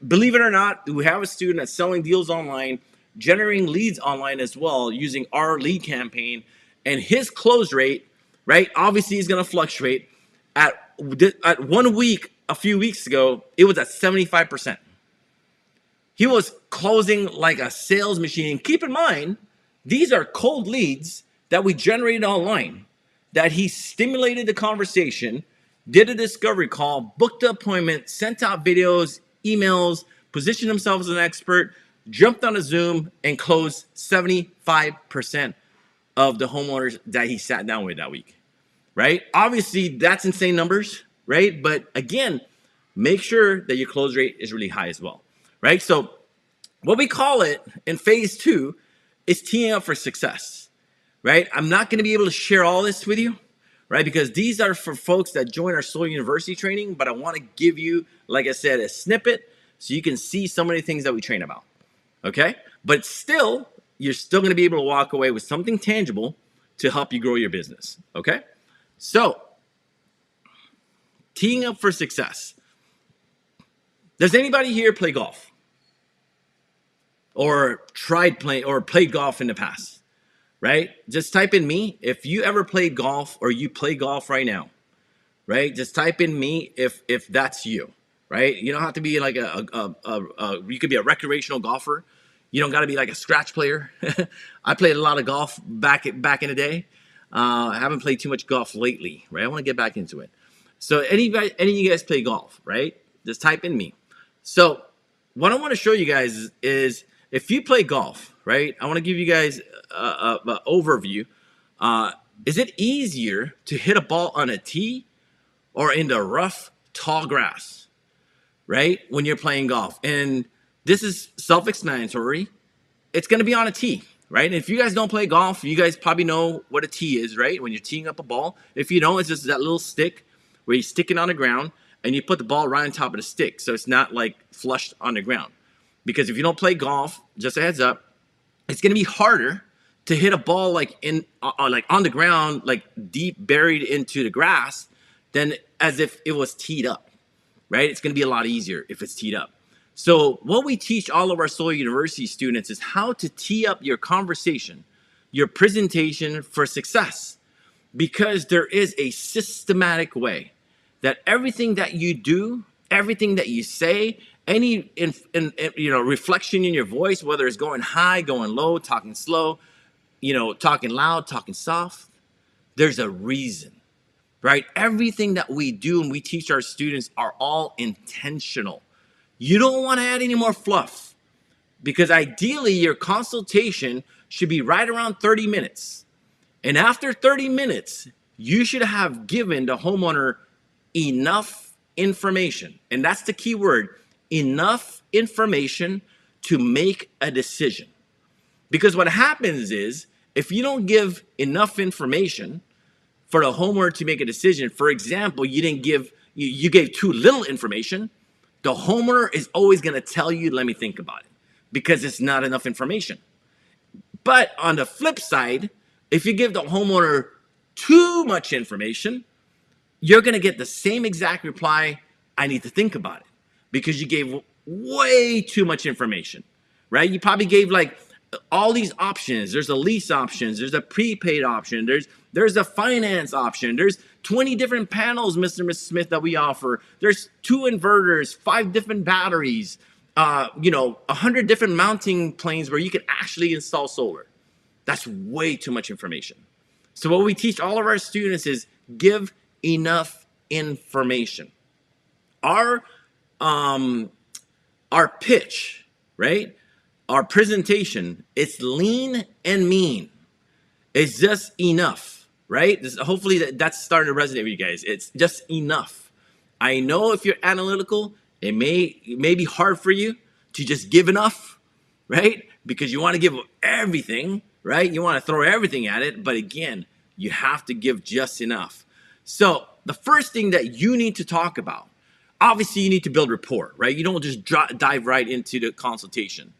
A: believe it or not, we have a student that's selling deals online, generating leads online as well, using our lead campaign. And his close rate, right, obviously is going to fluctuate. At 1 week, a few weeks ago, it was at 75%. He was closing like a sales machine. Keep in mind, these are cold leads that we generated online, that he stimulated the conversation, did a discovery call, booked an appointment, sent out videos, emails, positioned himself as an expert, jumped on a Zoom, and closed 75% of the homeowners that he sat down with that week, right? Obviously, that's insane numbers, right? But again, make sure that your close rate is really high as well, right? So what we call it in phase 2 is teeing up for success, right? I'm not going to be able to share all this with you, right? Because these are for folks that join our Soul University training, but I want to give you, like I said, a snippet so you can see some of the things that we train about, okay? But still, you're still going to be able to walk away with something tangible to help you grow your business, okay? So, teeing up for success. Does anybody here play golf? Or tried playing or played golf in the past? Right? Just type in me if you ever played golf or you play golf right now, right? Just type in me if that's you, right? You don't have to be like you could be a recreational golfer. You don't got to be like a scratch player. I played a lot of golf back in the day. I haven't played too much golf lately, right? I want to get back into it. So any of you guys play golf, right? Just type in me. So what I want to show you guys is if you play golf, right? I want to give you guys an overview. Is it easier to hit a ball on a tee or in the rough, tall grass, right? When you're playing golf. And this is self-explanatory. It's going to be on a tee, right? And if you guys don't play golf, you guys probably know what a tee is, right? When you're teeing up a ball. If you don't, it's just that little stick where you stick it on the ground and you put the ball right on top of the stick. So it's not like flushed on the ground. Because if you don't play golf, just a heads up, it's going to be harder to hit a ball like on the ground, like deep buried into the grass, than as if it was teed up, right? It's going to be a lot easier if it's teed up. So what we teach all of our Soul University students is how to tee up your conversation, your presentation for success, because there is a systematic way that everything that you do, everything that you say, any reflection in your voice, whether it's going high, going low, talking slow, talking loud, talking soft, there's a reason, right? Everything that we do and we teach our students are all intentional. You don't want to add any more fluff, because ideally your consultation should be right around 30 minutes. And after 30 minutes, you should have given the homeowner enough information. And that's the key word, enough information to make a decision. Because what happens is, if you don't give enough information for the homeowner to make a decision, for example, you didn't give you gave too little information, the homeowner is always going to tell you, let me think about it, because it's not enough information. But on the flip side, if you give the homeowner too much information, you're going to get the same exact reply, I need to think about it, because you gave way too much information, right? You probably gave like all these options. There's a lease options, there's a prepaid option, there's a finance option, there's 20 different panels, Mr. and Mrs. Smith, that we offer. There's 2 inverters, 5 different batteries, 100 different mounting planes where you can actually install solar. That's way too much information. So what we teach all of our students is give enough information. Our pitch, right? Our presentation, it's lean and mean. It's just enough, right? Hopefully that's starting to resonate with you guys. It's just enough. I know if you're analytical, it may be hard for you to just give enough, right? Because you want to give everything, right? You want to throw everything at it. But again, you have to give just enough. So the first thing that you need to talk about, obviously you need to build rapport, right? You don't just dive right into the consultation,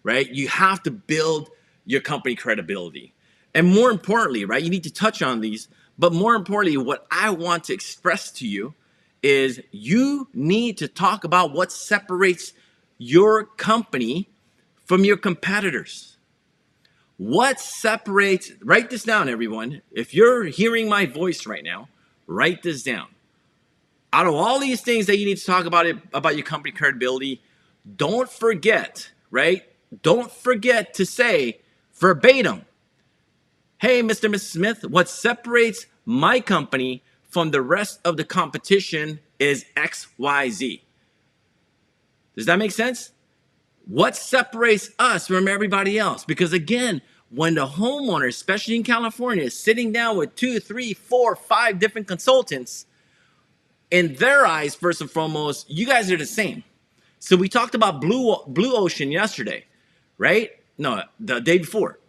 A: right? You have to build your company credibility. And more importantly, right, you need to touch on these, but more importantly, what I want to express to you is you need to talk about what separates your company from your competitors. What separates, write this down, everyone. If you're hearing my voice right now, write this down. Out of all these things that you need to talk about your company credibility, don't forget, right? Don't forget to say verbatim, hey, Mr. and Mrs. Smith, what separates my company from the rest of the competition is XYZ. Does that make sense? What separates us from everybody else? Because again, when the homeowner, especially in California, is sitting down with 2, 3, 4, 5 different consultants, in their eyes, first and foremost, you guys are the same. So we talked about Blue Ocean yesterday, right? No, the day before.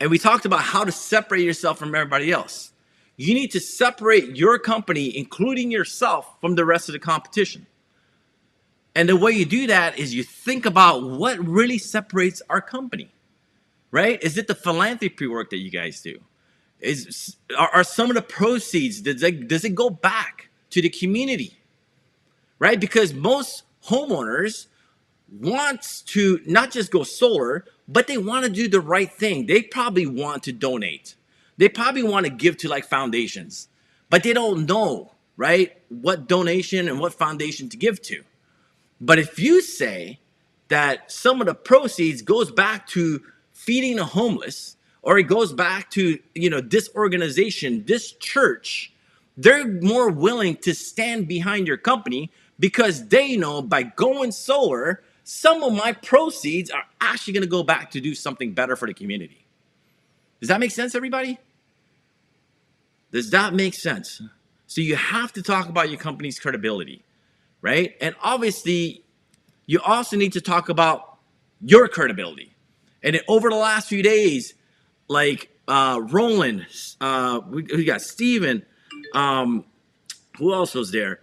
A: And we talked about how to separate yourself from everybody else. You need to separate your company, including yourself, from the rest of the competition. And the way you do that is you think about what really separates our company, right? Is it the philanthropy work that you guys do? Are some of the proceeds, does it go back to the community, right? Because most homeowners want to not just go solar, but they want to do the right thing. They probably want to donate. They probably want to give to like foundations, but they don't know, right, what donation and what foundation to give to. But if you say that some of the proceeds goes back to feeding the homeless, or it goes back to, this organization, this church, they're more willing to stand behind your company because they know by going solar, some of my proceeds are actually going to go back to do something better for the community. Does that make sense, everybody? Does that make sense? So you have to talk about your company's credibility, right? And obviously, you also need to talk about your credibility. And over the last few days, like Roland, we got Steven, who else was there?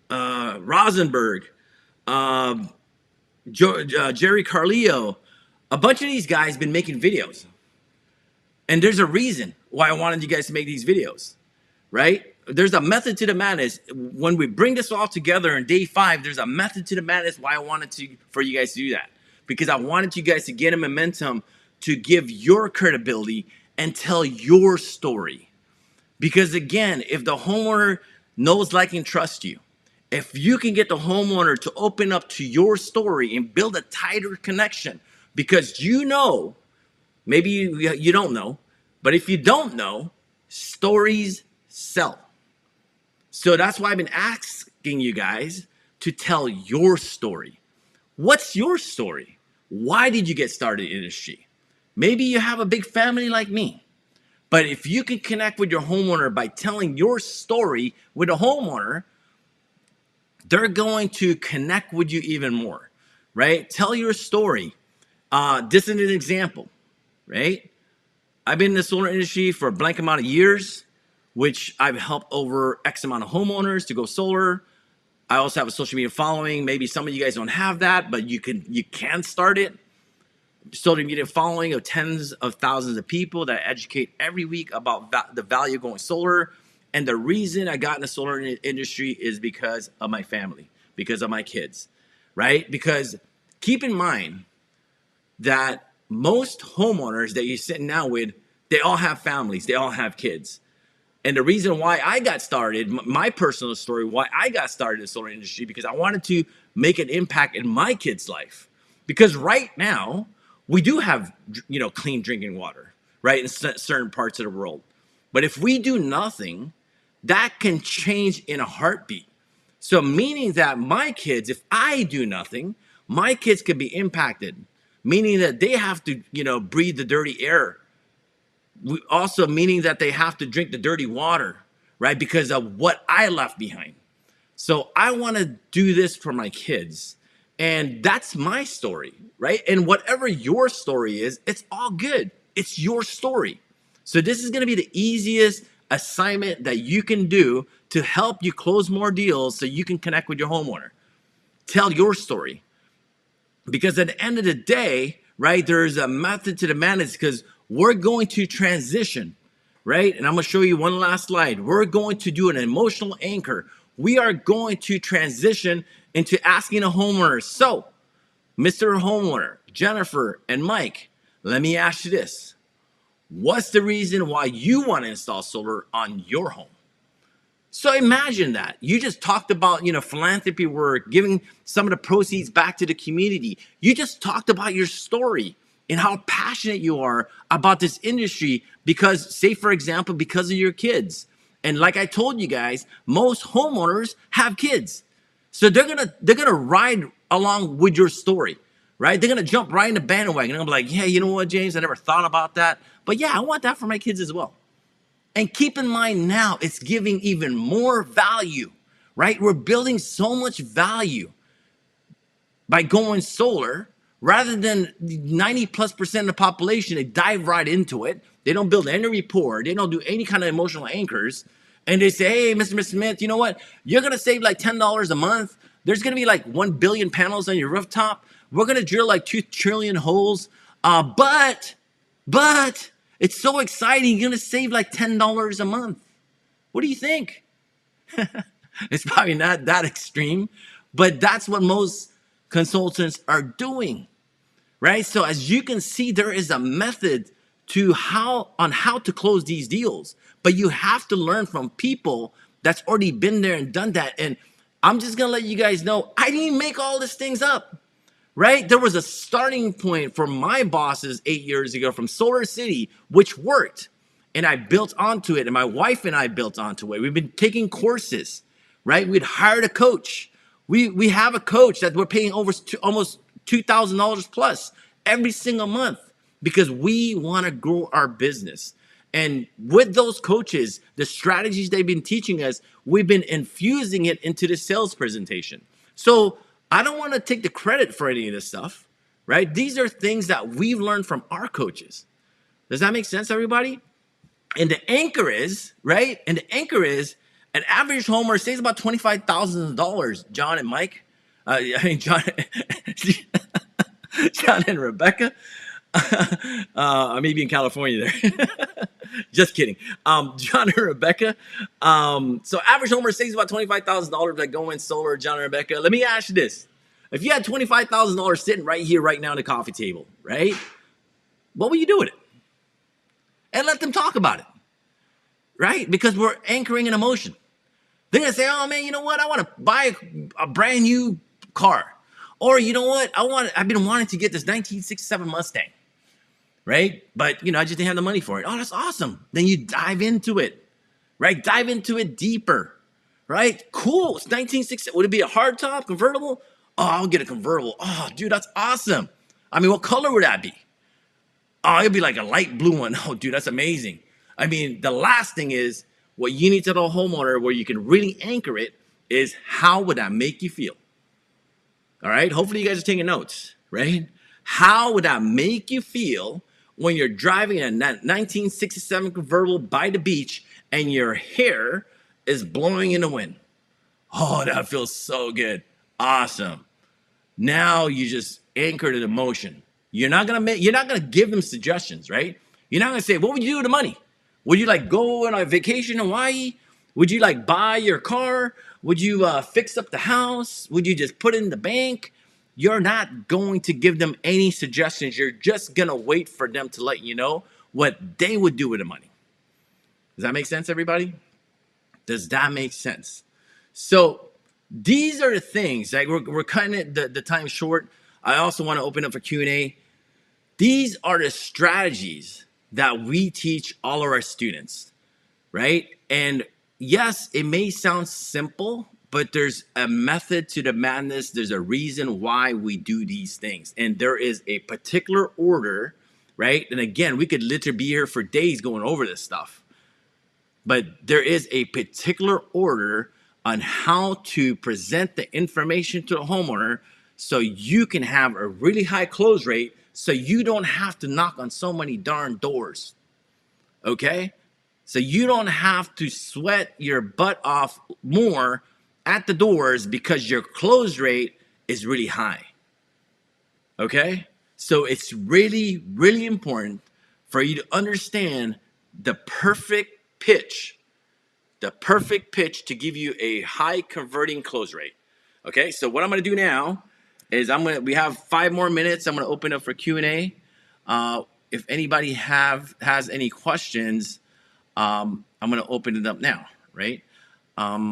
A: Rosenberg, Jerry Carleo, a bunch of these guys been making videos. And there's a reason why I wanted you guys to make these videos, right? There's a method to the madness. When we bring this all together in day 5, there's a method to the madness why I wanted for you guys to do that. Because I wanted you guys to get a momentum to give your credibility and tell your story. Because again, if the homeowner knows, like, and trusts you, if you can get the homeowner to open up to your story and build a tighter connection, because maybe you don't know, but if you don't know, stories sell. So that's why I've been asking you guys to tell your story. What's your story? Why did you get started in the industry? Maybe you have a big family like me. But if you can connect with your homeowner by telling your story with a homeowner, they're going to connect with you even more, right? Tell your story. This is an example, right? I've been in the solar industry for a blank amount of years. which I've helped over X amount of homeowners to go solar. I also have a social media following. Maybe some of you guys don't have that, but you can start it. Social media following of tens of thousands of people that I educate every week about the value of going solar. And the reason I got in the solar industry is because of my family, because of my kids, right? Because keep in mind that most homeowners that you're sitting down with, they all have families, they all have kids. And the reason why I got started, my personal story, why I got started in the solar industry, because I wanted to make an impact in my kid's life. Because right now, we do have, clean drinking water, right, in certain parts of the world. But if we do nothing, that can change in a heartbeat. So meaning that my kids, if I do nothing, my kids could be impacted, meaning that they have to, breathe the dirty air. Also meaning that they have to drink the dirty water, right? Because of what I left behind. So I want to do this for my kids. And that's my story, right? And whatever your story is, it's all good. It's your story. So this is going to be the easiest assignment that you can do to help you close more deals so you can connect with your homeowner. Tell your story. Because at the end of the day, right, there's a method to the madness because we're going to transition, right? And I'm going to show you one last slide. We're going to do an emotional anchor. We are going to transition into asking a homeowner. So, Mr. Homeowner, Jennifer, and Mike, let me ask you this. What's the reason why you want to install solar on your home? So imagine that. You just talked about, philanthropy work, giving some of the proceeds back to the community. You just talked about your story and how passionate you are about this industry because, say, for example, because of your kids. And like I told you guys, most homeowners have kids. So they're gonna ride along with your story, right? They're gonna jump right in the bandwagon. They're gonna be like, yeah, you know what, James, I never thought about that. But yeah, I want that for my kids as well. And keep in mind now, it's giving even more value, right? We're building so much value by going solar rather than 90+% of the population. They dive right into it. They don't build any rapport. They don't do any kind of emotional anchors. And they say, hey, Mr. Smith, you know what? You're going to save like $10 a month. There's going to be like 1 billion panels on your rooftop. We're going to drill like 2 trillion holes. But it's so exciting. You're going to save like $10 a month. What do you think? It's probably not that extreme, but that's what most consultants are doing, right? So as you can see, there is a method to how to close these deals, but you have to learn from people that's already been there and done that. And I'm just going to let you guys know, I didn't make all these things up. Right? There was a starting point for my bosses 8 years ago from Solar City, which worked. And I built onto it. And my wife and I built onto it. We've been taking courses, right? We'd hired a coach. We have a coach that we're paying over almost $2,000 plus every single month because we want to grow our business. And with those coaches, the strategies they've been teaching us, we've been infusing it into the sales presentation. So I don't want to take the credit for any of this stuff, right? These are things that we've learned from our coaches. Does that make sense, everybody? And the anchor is, right? And the anchor is an average homeowner saves about $25,000, John and Mike. John, John and Rebecca. I may be in California there. Just kidding. John and Rebecca. So average homeowner saves about $25,000 by going solar, John and Rebecca. Let me ask you this. If you had $25,000 sitting right here, right now on the coffee table, right? What would you do with it? And let them talk about it, right? Because we're anchoring an emotion. They're going to say, oh man, you know what? I want to buy a brand new car. Or you know what? I've been wanting to get this 1967 Mustang. Right? But, I just didn't have the money for it. Oh, that's awesome. Then you dive into it, right? Dive into it deeper, right? Cool. It's 1960. Would it be a hardtop convertible? Oh, I'll get a convertible. Oh, dude, that's awesome. I mean, what color would that be? Oh, it'd be like a light blue one. Oh, dude, that's amazing. I mean, the last thing is what you need to tell a homeowner where you can really anchor it is how would that make you feel? All right. Hopefully you guys are taking notes, right? How would that make you feel when you're driving a 1967 convertible by the beach and your hair is blowing in the wind. Oh, that feels so good. Awesome. Now you just anchored an emotion. You're not gonna give them suggestions, right? You're not gonna say, what would you do with the money? Would you like go on a vacation in Hawaii? Would you like buy your car? Would you fix up the house? Would you just put it in the bank? You're not going to give them any suggestions. You're just gonna wait for them to let you know what they would do with the money. Does that make sense, everybody? Does that make sense? So these are the things, like we're cutting it the time short. I also want to open up for Q&A. These are the strategies that we teach all of our students, right? And yes, it may sound simple, but there's a method to the madness. There's a reason why we do these things. And there is a particular order, right? And again, we could literally be here for days going over this stuff. But there is a particular order on how to present the information to the homeowner so you can have a really high close rate so you don't have to knock on so many darn doors. Okay? So you don't have to sweat your butt off more at the doors because your close rate is really high. Okay? So it's really, really important for you to understand the perfect pitch to give you a high converting close rate. Okay, so what I'm going to do now is we have 5 more minutes. I'm going to open up for Q&A. If anybody has any questions, I'm going to open it up now, right? Let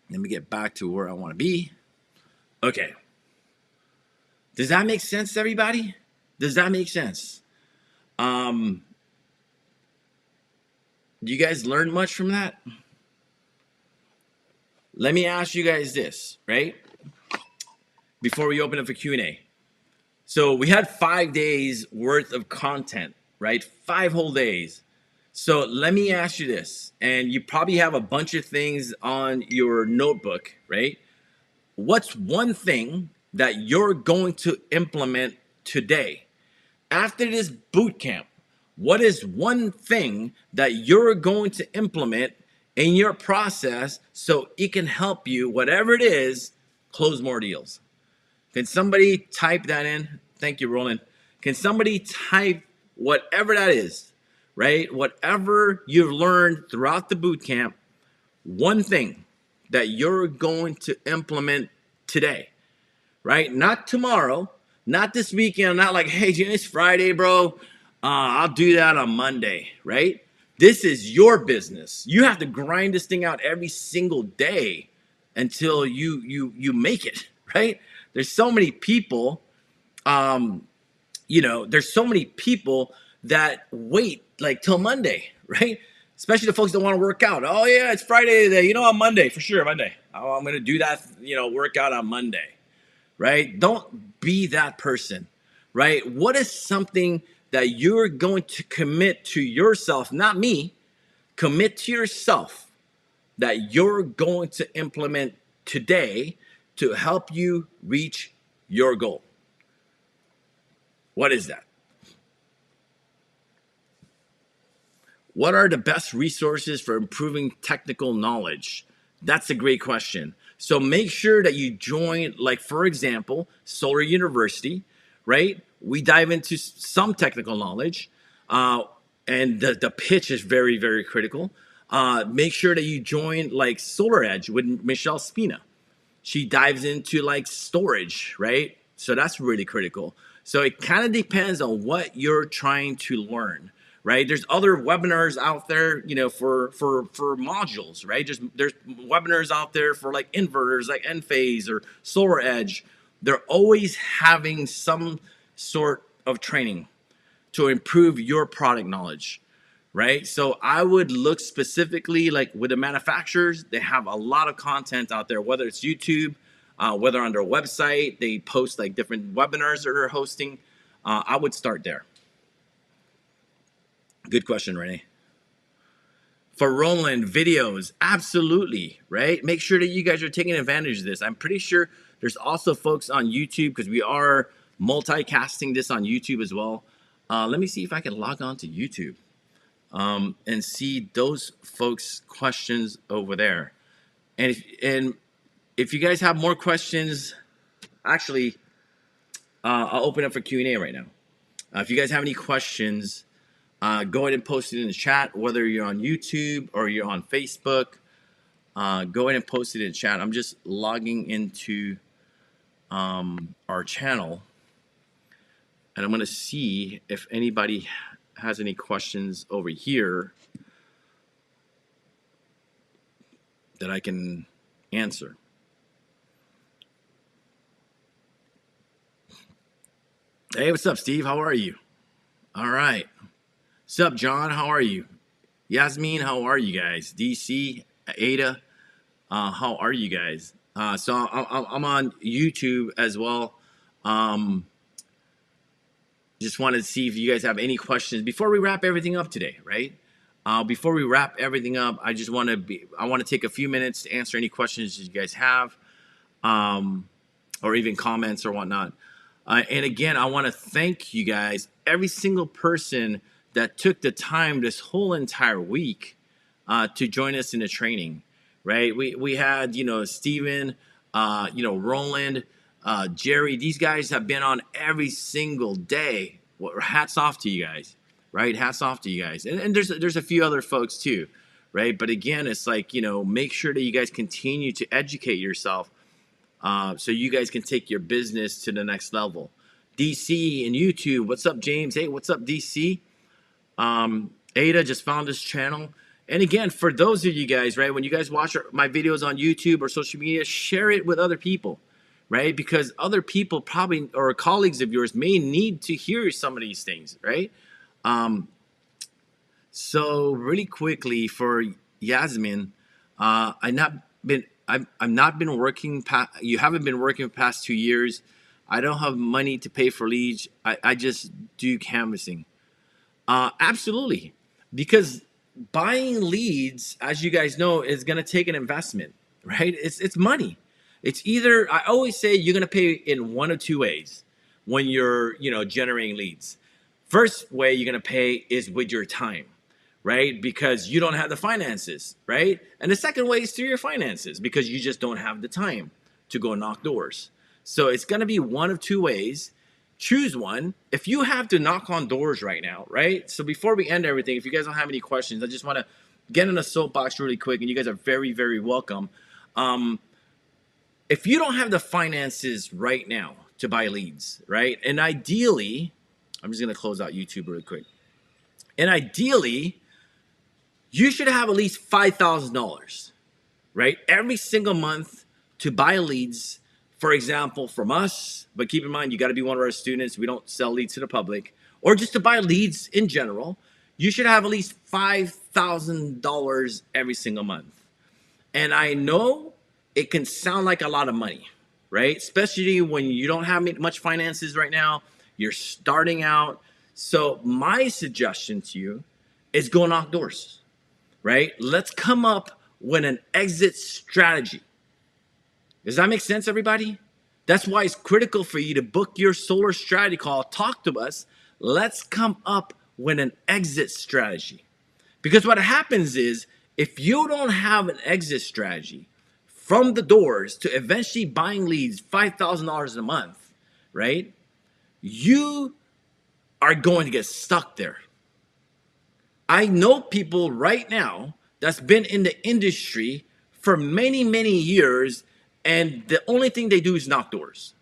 A: me get back to where I want to be. Okay. Does that make sense, everybody? Does that make sense? Do you guys learn much from that? Let me ask you guys this, right? Before we open up for Q&A. So we had 5 days worth of content, right? 5 whole days. So let me ask you this, and you probably have a bunch of things on your notebook, right? What's one thing that you're going to implement today? After this boot camp, what is one thing that you're going to implement in your process so it can help you, whatever it is, close more deals? Can somebody type that in? Thank you, Roland. Can somebody type whatever that is, right? Whatever you've learned throughout the boot camp, one thing that you're going to implement today, right? Not tomorrow, not this weekend, not like, hey, it's Friday, bro. I'll do that on Monday, right? This is your business. You have to grind this thing out every single day until you make it, right? There's so many people, there's so many people that wait like till Monday, right? Especially the folks that want to work out. Oh yeah, it's Friday today. On Monday, for sure, Monday. Oh, I'm going to do that, workout on Monday, right? Don't be that person, right? What is something that you're going to commit to yourself, not me, commit to yourself that you're going to implement today to help you reach your goal? What is that? What are the best resources for improving technical knowledge? That's a great question. So make sure that you join, like, for example, Solar University, right? We dive into some technical knowledge, and the pitch is very, very critical. Make sure that you join, like, Solar Edge with Michelle Spina. She dives into, like, storage, right? So that's really critical. So it kind of depends on what you're trying to learn, right? There's other webinars out there, for modules, right? There's webinars out there for like inverters, like Enphase or Solar Edge. They're always having some sort of training to improve your product knowledge, right? So I would look specifically, like with the manufacturers, they have a lot of content out there, whether it's YouTube, whether on their website, they post like different webinars that they're hosting. I would start there. Good question, Renee. For Roland, videos, absolutely, right? Make sure that you guys are taking advantage of this. I'm pretty sure there's also folks on YouTube, because we are multicasting this on YouTube as well. Let me see if I can log on to YouTube and see those folks' questions over there. And if you guys have more questions, actually, I'll open up for Q&A right now. If you guys have any questions, go ahead and post it in the chat, whether you're on YouTube or you're on Facebook. Go ahead and post it in the chat. I'm just logging into our channel, and I'm going to see if anybody has any questions over here that I can answer. Hey, what's up, Steve? How are you? All right. What's up, John? How are you? Yasmin, how are you guys? DC, Ada, how are you guys? So I'm on YouTube as well. Just wanted to see if you guys have any questions before we wrap everything up today, right? Before we wrap everything up, I want to take a few minutes to answer any questions you guys have, or even comments or whatnot. And again, I want to thank you guys, every single person that took the time this whole entire week to join us in the training, right? We had, Steven, Roland, Jerry. These guys have been on every single day. Well, hats off to you guys, right? Hats off to you guys. And there's a few other folks too, right? But again, it's like, make sure that you guys continue to educate yourself so you guys can take your business to the next level. DC and YouTube, what's up, James? Hey, what's up, DC? Ada just found this channel. And again, for those of you guys, right, when you guys watch my videos on YouTube or social media, share it with other people, right? Because other people probably, or colleagues of yours, may need to hear some of these things, right? So really quickly for Yasmin, I've not been working. You haven't been working the past 2 years. I don't have money to pay for leads. I just do canvassing. Absolutely, because buying leads, as you guys know, is going to take an investment, right? It's money. It's either, I always say, you're going to pay in one of two ways when you're generating leads. First way you're going to pay is with your time, right? Because you don't have the finances, right? And the second way is through your finances, because you just don't have the time to go knock doors. So it's going to be one of two ways. Choose one. If you have to knock on doors right now, right? So before we end everything, if you guys don't have any questions, I just want to get in a soapbox really quick, and you guys are very, very welcome. If you don't have the finances right now to buy leads, right? And ideally, I'm just going to close out YouTube really quick. And ideally, you should have at least $5,000, right? Every single month to buy leads, for example, from us. But keep in mind, you got to be one of our students. We don't sell leads to the public, or just to buy leads in general. You should have at least $5,000 every single month. And I know it can sound like a lot of money, right? Especially when you don't have much finances right now. You're starting out. So my suggestion to you is go knock doors, right? Let's come up with an exit strategy. Does that make sense, everybody? That's why it's critical for you to book your solar strategy call. Talk to us. Let's come up with an exit strategy. Because what happens is, if you don't have an exit strategy from the doors to eventually buying leads, $5,000 a month, right? You are going to get stuck there. I know people right now that's been in the industry for many, many years, and the only thing they do is knock doors.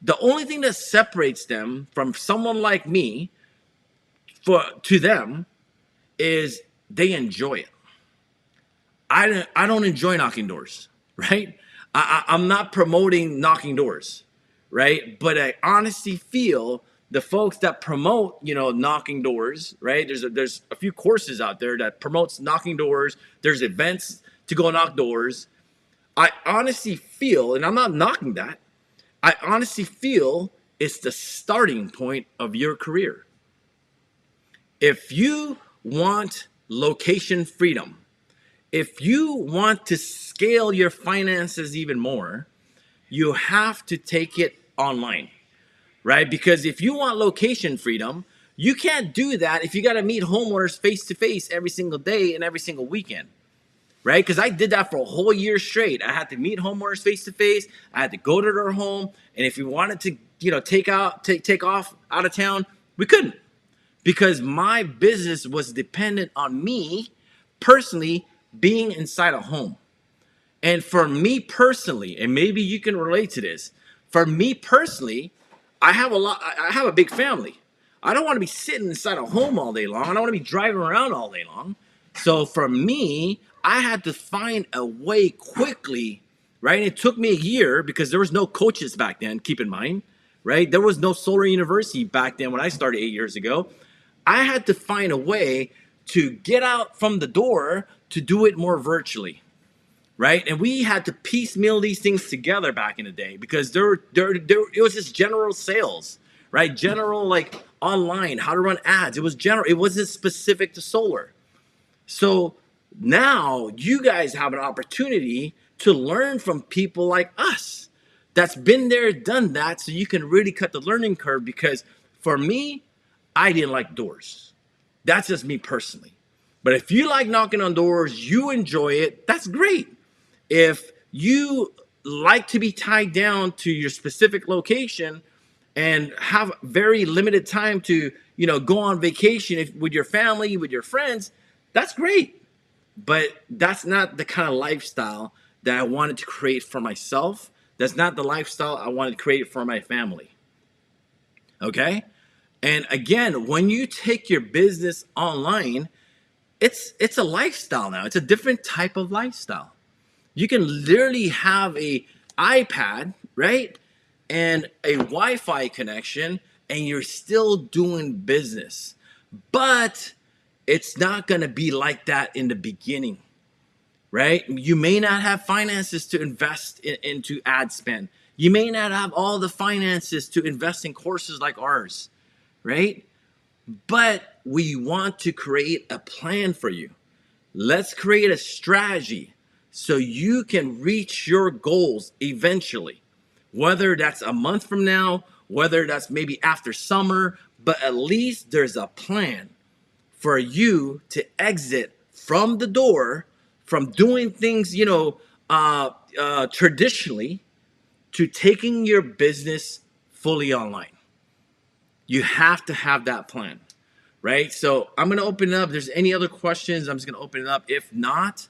A: The only thing that separates them from someone like me to them is they enjoy it. I don't enjoy knocking doors, right? I'm not promoting knocking doors, right? But I honestly feel the folks that promote, knocking doors, right? There's a few courses out there that promotes knocking doors. There's events to go knock doors. I honestly feel, and I'm not knocking that, I honestly feel it's the starting point of your career. If you want location freedom, if you want to scale your finances even more, you have to take it online, right? Because if you want location freedom, You can't do that if you got to meet homeowners face to face every single day and every single weekend, right? Because I did that for a whole year straight. I had to meet homeowners face to face. I had to go to their home, and if we wanted to, take off out of town, we couldn't, because my business was dependent on me personally being inside a home. And for me personally, and maybe you can relate to this, for me personally, I have a big family. I don't want to be sitting inside a home all day long. I don't want to be driving around all day long. So for me, I had to find a way quickly, right? And it took me a year because there was no coaches back then, keep in mind, right? There was no Solar University back then when I started 8 years ago. I had to find a way to get out from the door to do it more virtually, right? And we had to piecemeal these things together back in the day because it was just general sales, right? General, like online, how to run ads. It was general. It wasn't specific to solar. So now you guys have an opportunity to learn from people like us that's been there, done that, so you can really cut the learning curve. Because for me, I didn't like doors. That's just me personally. But if you like knocking on doors, you enjoy it, that's great. If you like to be tied down to your specific location and have very limited time to, go on vacation with your family, with your friends, that's great. But that's not the kind of lifestyle that I wanted to create for myself. That's not the lifestyle I wanted to create for my family. Okay? And again, when you take your business online, it's a lifestyle now. It's a different type of lifestyle. You can literally have a iPad, right? And a Wi-Fi connection, and you're still doing business. But it's not going to be like that in the beginning, right? You may not have finances to invest into ad spend. You may not have all the finances to invest in courses like ours, right? But we want to create a plan for you. Let's create a strategy so you can reach your goals eventually, whether that's a month from now, whether that's maybe after summer, but at least there's a plan for you to exit from the door, from doing things, traditionally, to taking your business fully online. You have to have that plan, right? So I'm going to open it up. If there's any other questions, I'm just going to open it up. If not,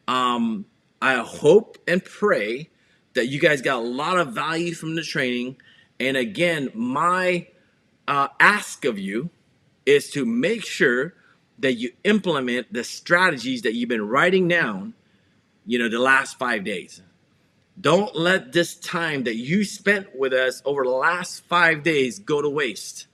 A: I hope and pray that you guys got a lot of value from the training. And again, my ask of you is to make sure that you implement the strategies that you've been writing down, the last 5 days. Don't let this time that you spent with us over the last 5 days go to waste,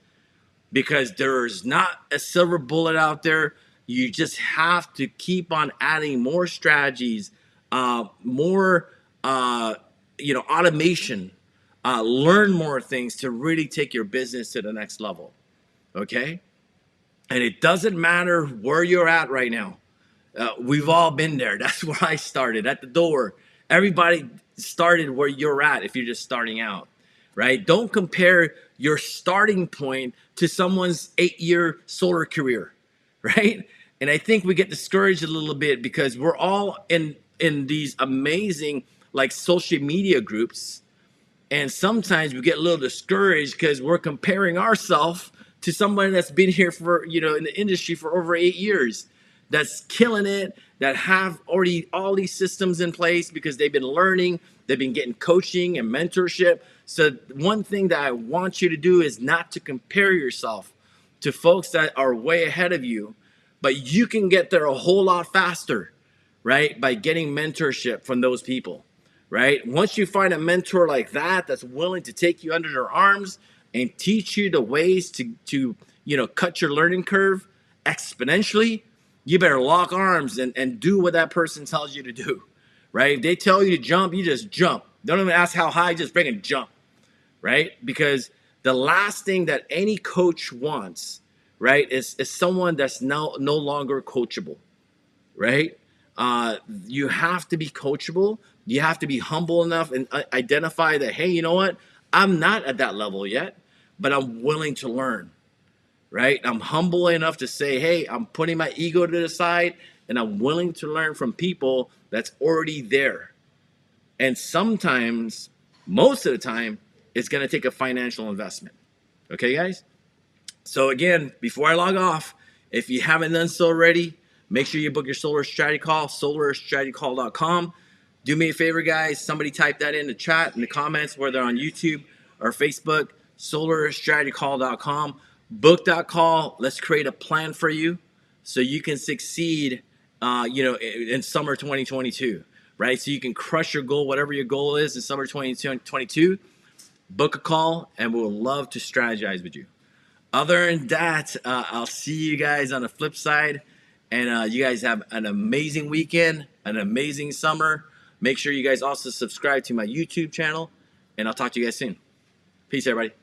A: because there's not a silver bullet out there. You just have to keep on adding more strategies, more, automation, learn more things to really take your business to the next level. Okay? And it doesn't matter where you're at right now. We've all been there. That's where I started, at the door. Everybody started where you're at if you're just starting out, right? Don't compare your starting point to someone's 8-year solar career, right? And I think we get discouraged a little bit because we're all in these amazing like social media groups. And sometimes we get a little discouraged because we're comparing ourselves to someone that's been here for, in the industry for over 8 years, that's killing it, that have already all these systems in place because they've been learning, they've been getting coaching and mentorship. So one thing that I want you to do is not to compare yourself to folks that are way ahead of you, but you can get there a whole lot faster, right? By getting mentorship from those people, right? Once you find a mentor like that, that's willing to take you under their arms and teach you the ways to cut your learning curve exponentially, you better lock arms and do what that person tells you to do, right? If they tell you to jump, you just jump. Don't even ask how high, just bring and jump, right? Because the last thing that any coach wants, right, is someone that's no longer coachable, right? You have to be coachable. You have to be humble enough and identify that, hey, you know what? I'm not at that level yet, but I'm willing to learn, right? I'm humble enough to say, hey, I'm putting my ego to the side and I'm willing to learn from people that's already there. And sometimes, most of the time, it's going to take a financial investment. Okay, guys? So again, before I log off, if you haven't done so already, make sure you book your solar strategy call, solarstrategycall.com. Do me a favor, guys. Somebody type that in the chat, in the comments, whether on YouTube or Facebook, solarstrategycall.com. Book that call. Let's create a plan for you so you can succeed, in summer 2022, right? So you can crush your goal, whatever your goal is in summer 2022. Book a call, and we'll love to strategize with you. Other than that, I'll see you guys on the flip side. And you guys have an amazing weekend, an amazing summer. Make sure you guys also subscribe to my YouTube channel. And I'll talk to you guys soon. Peace, everybody.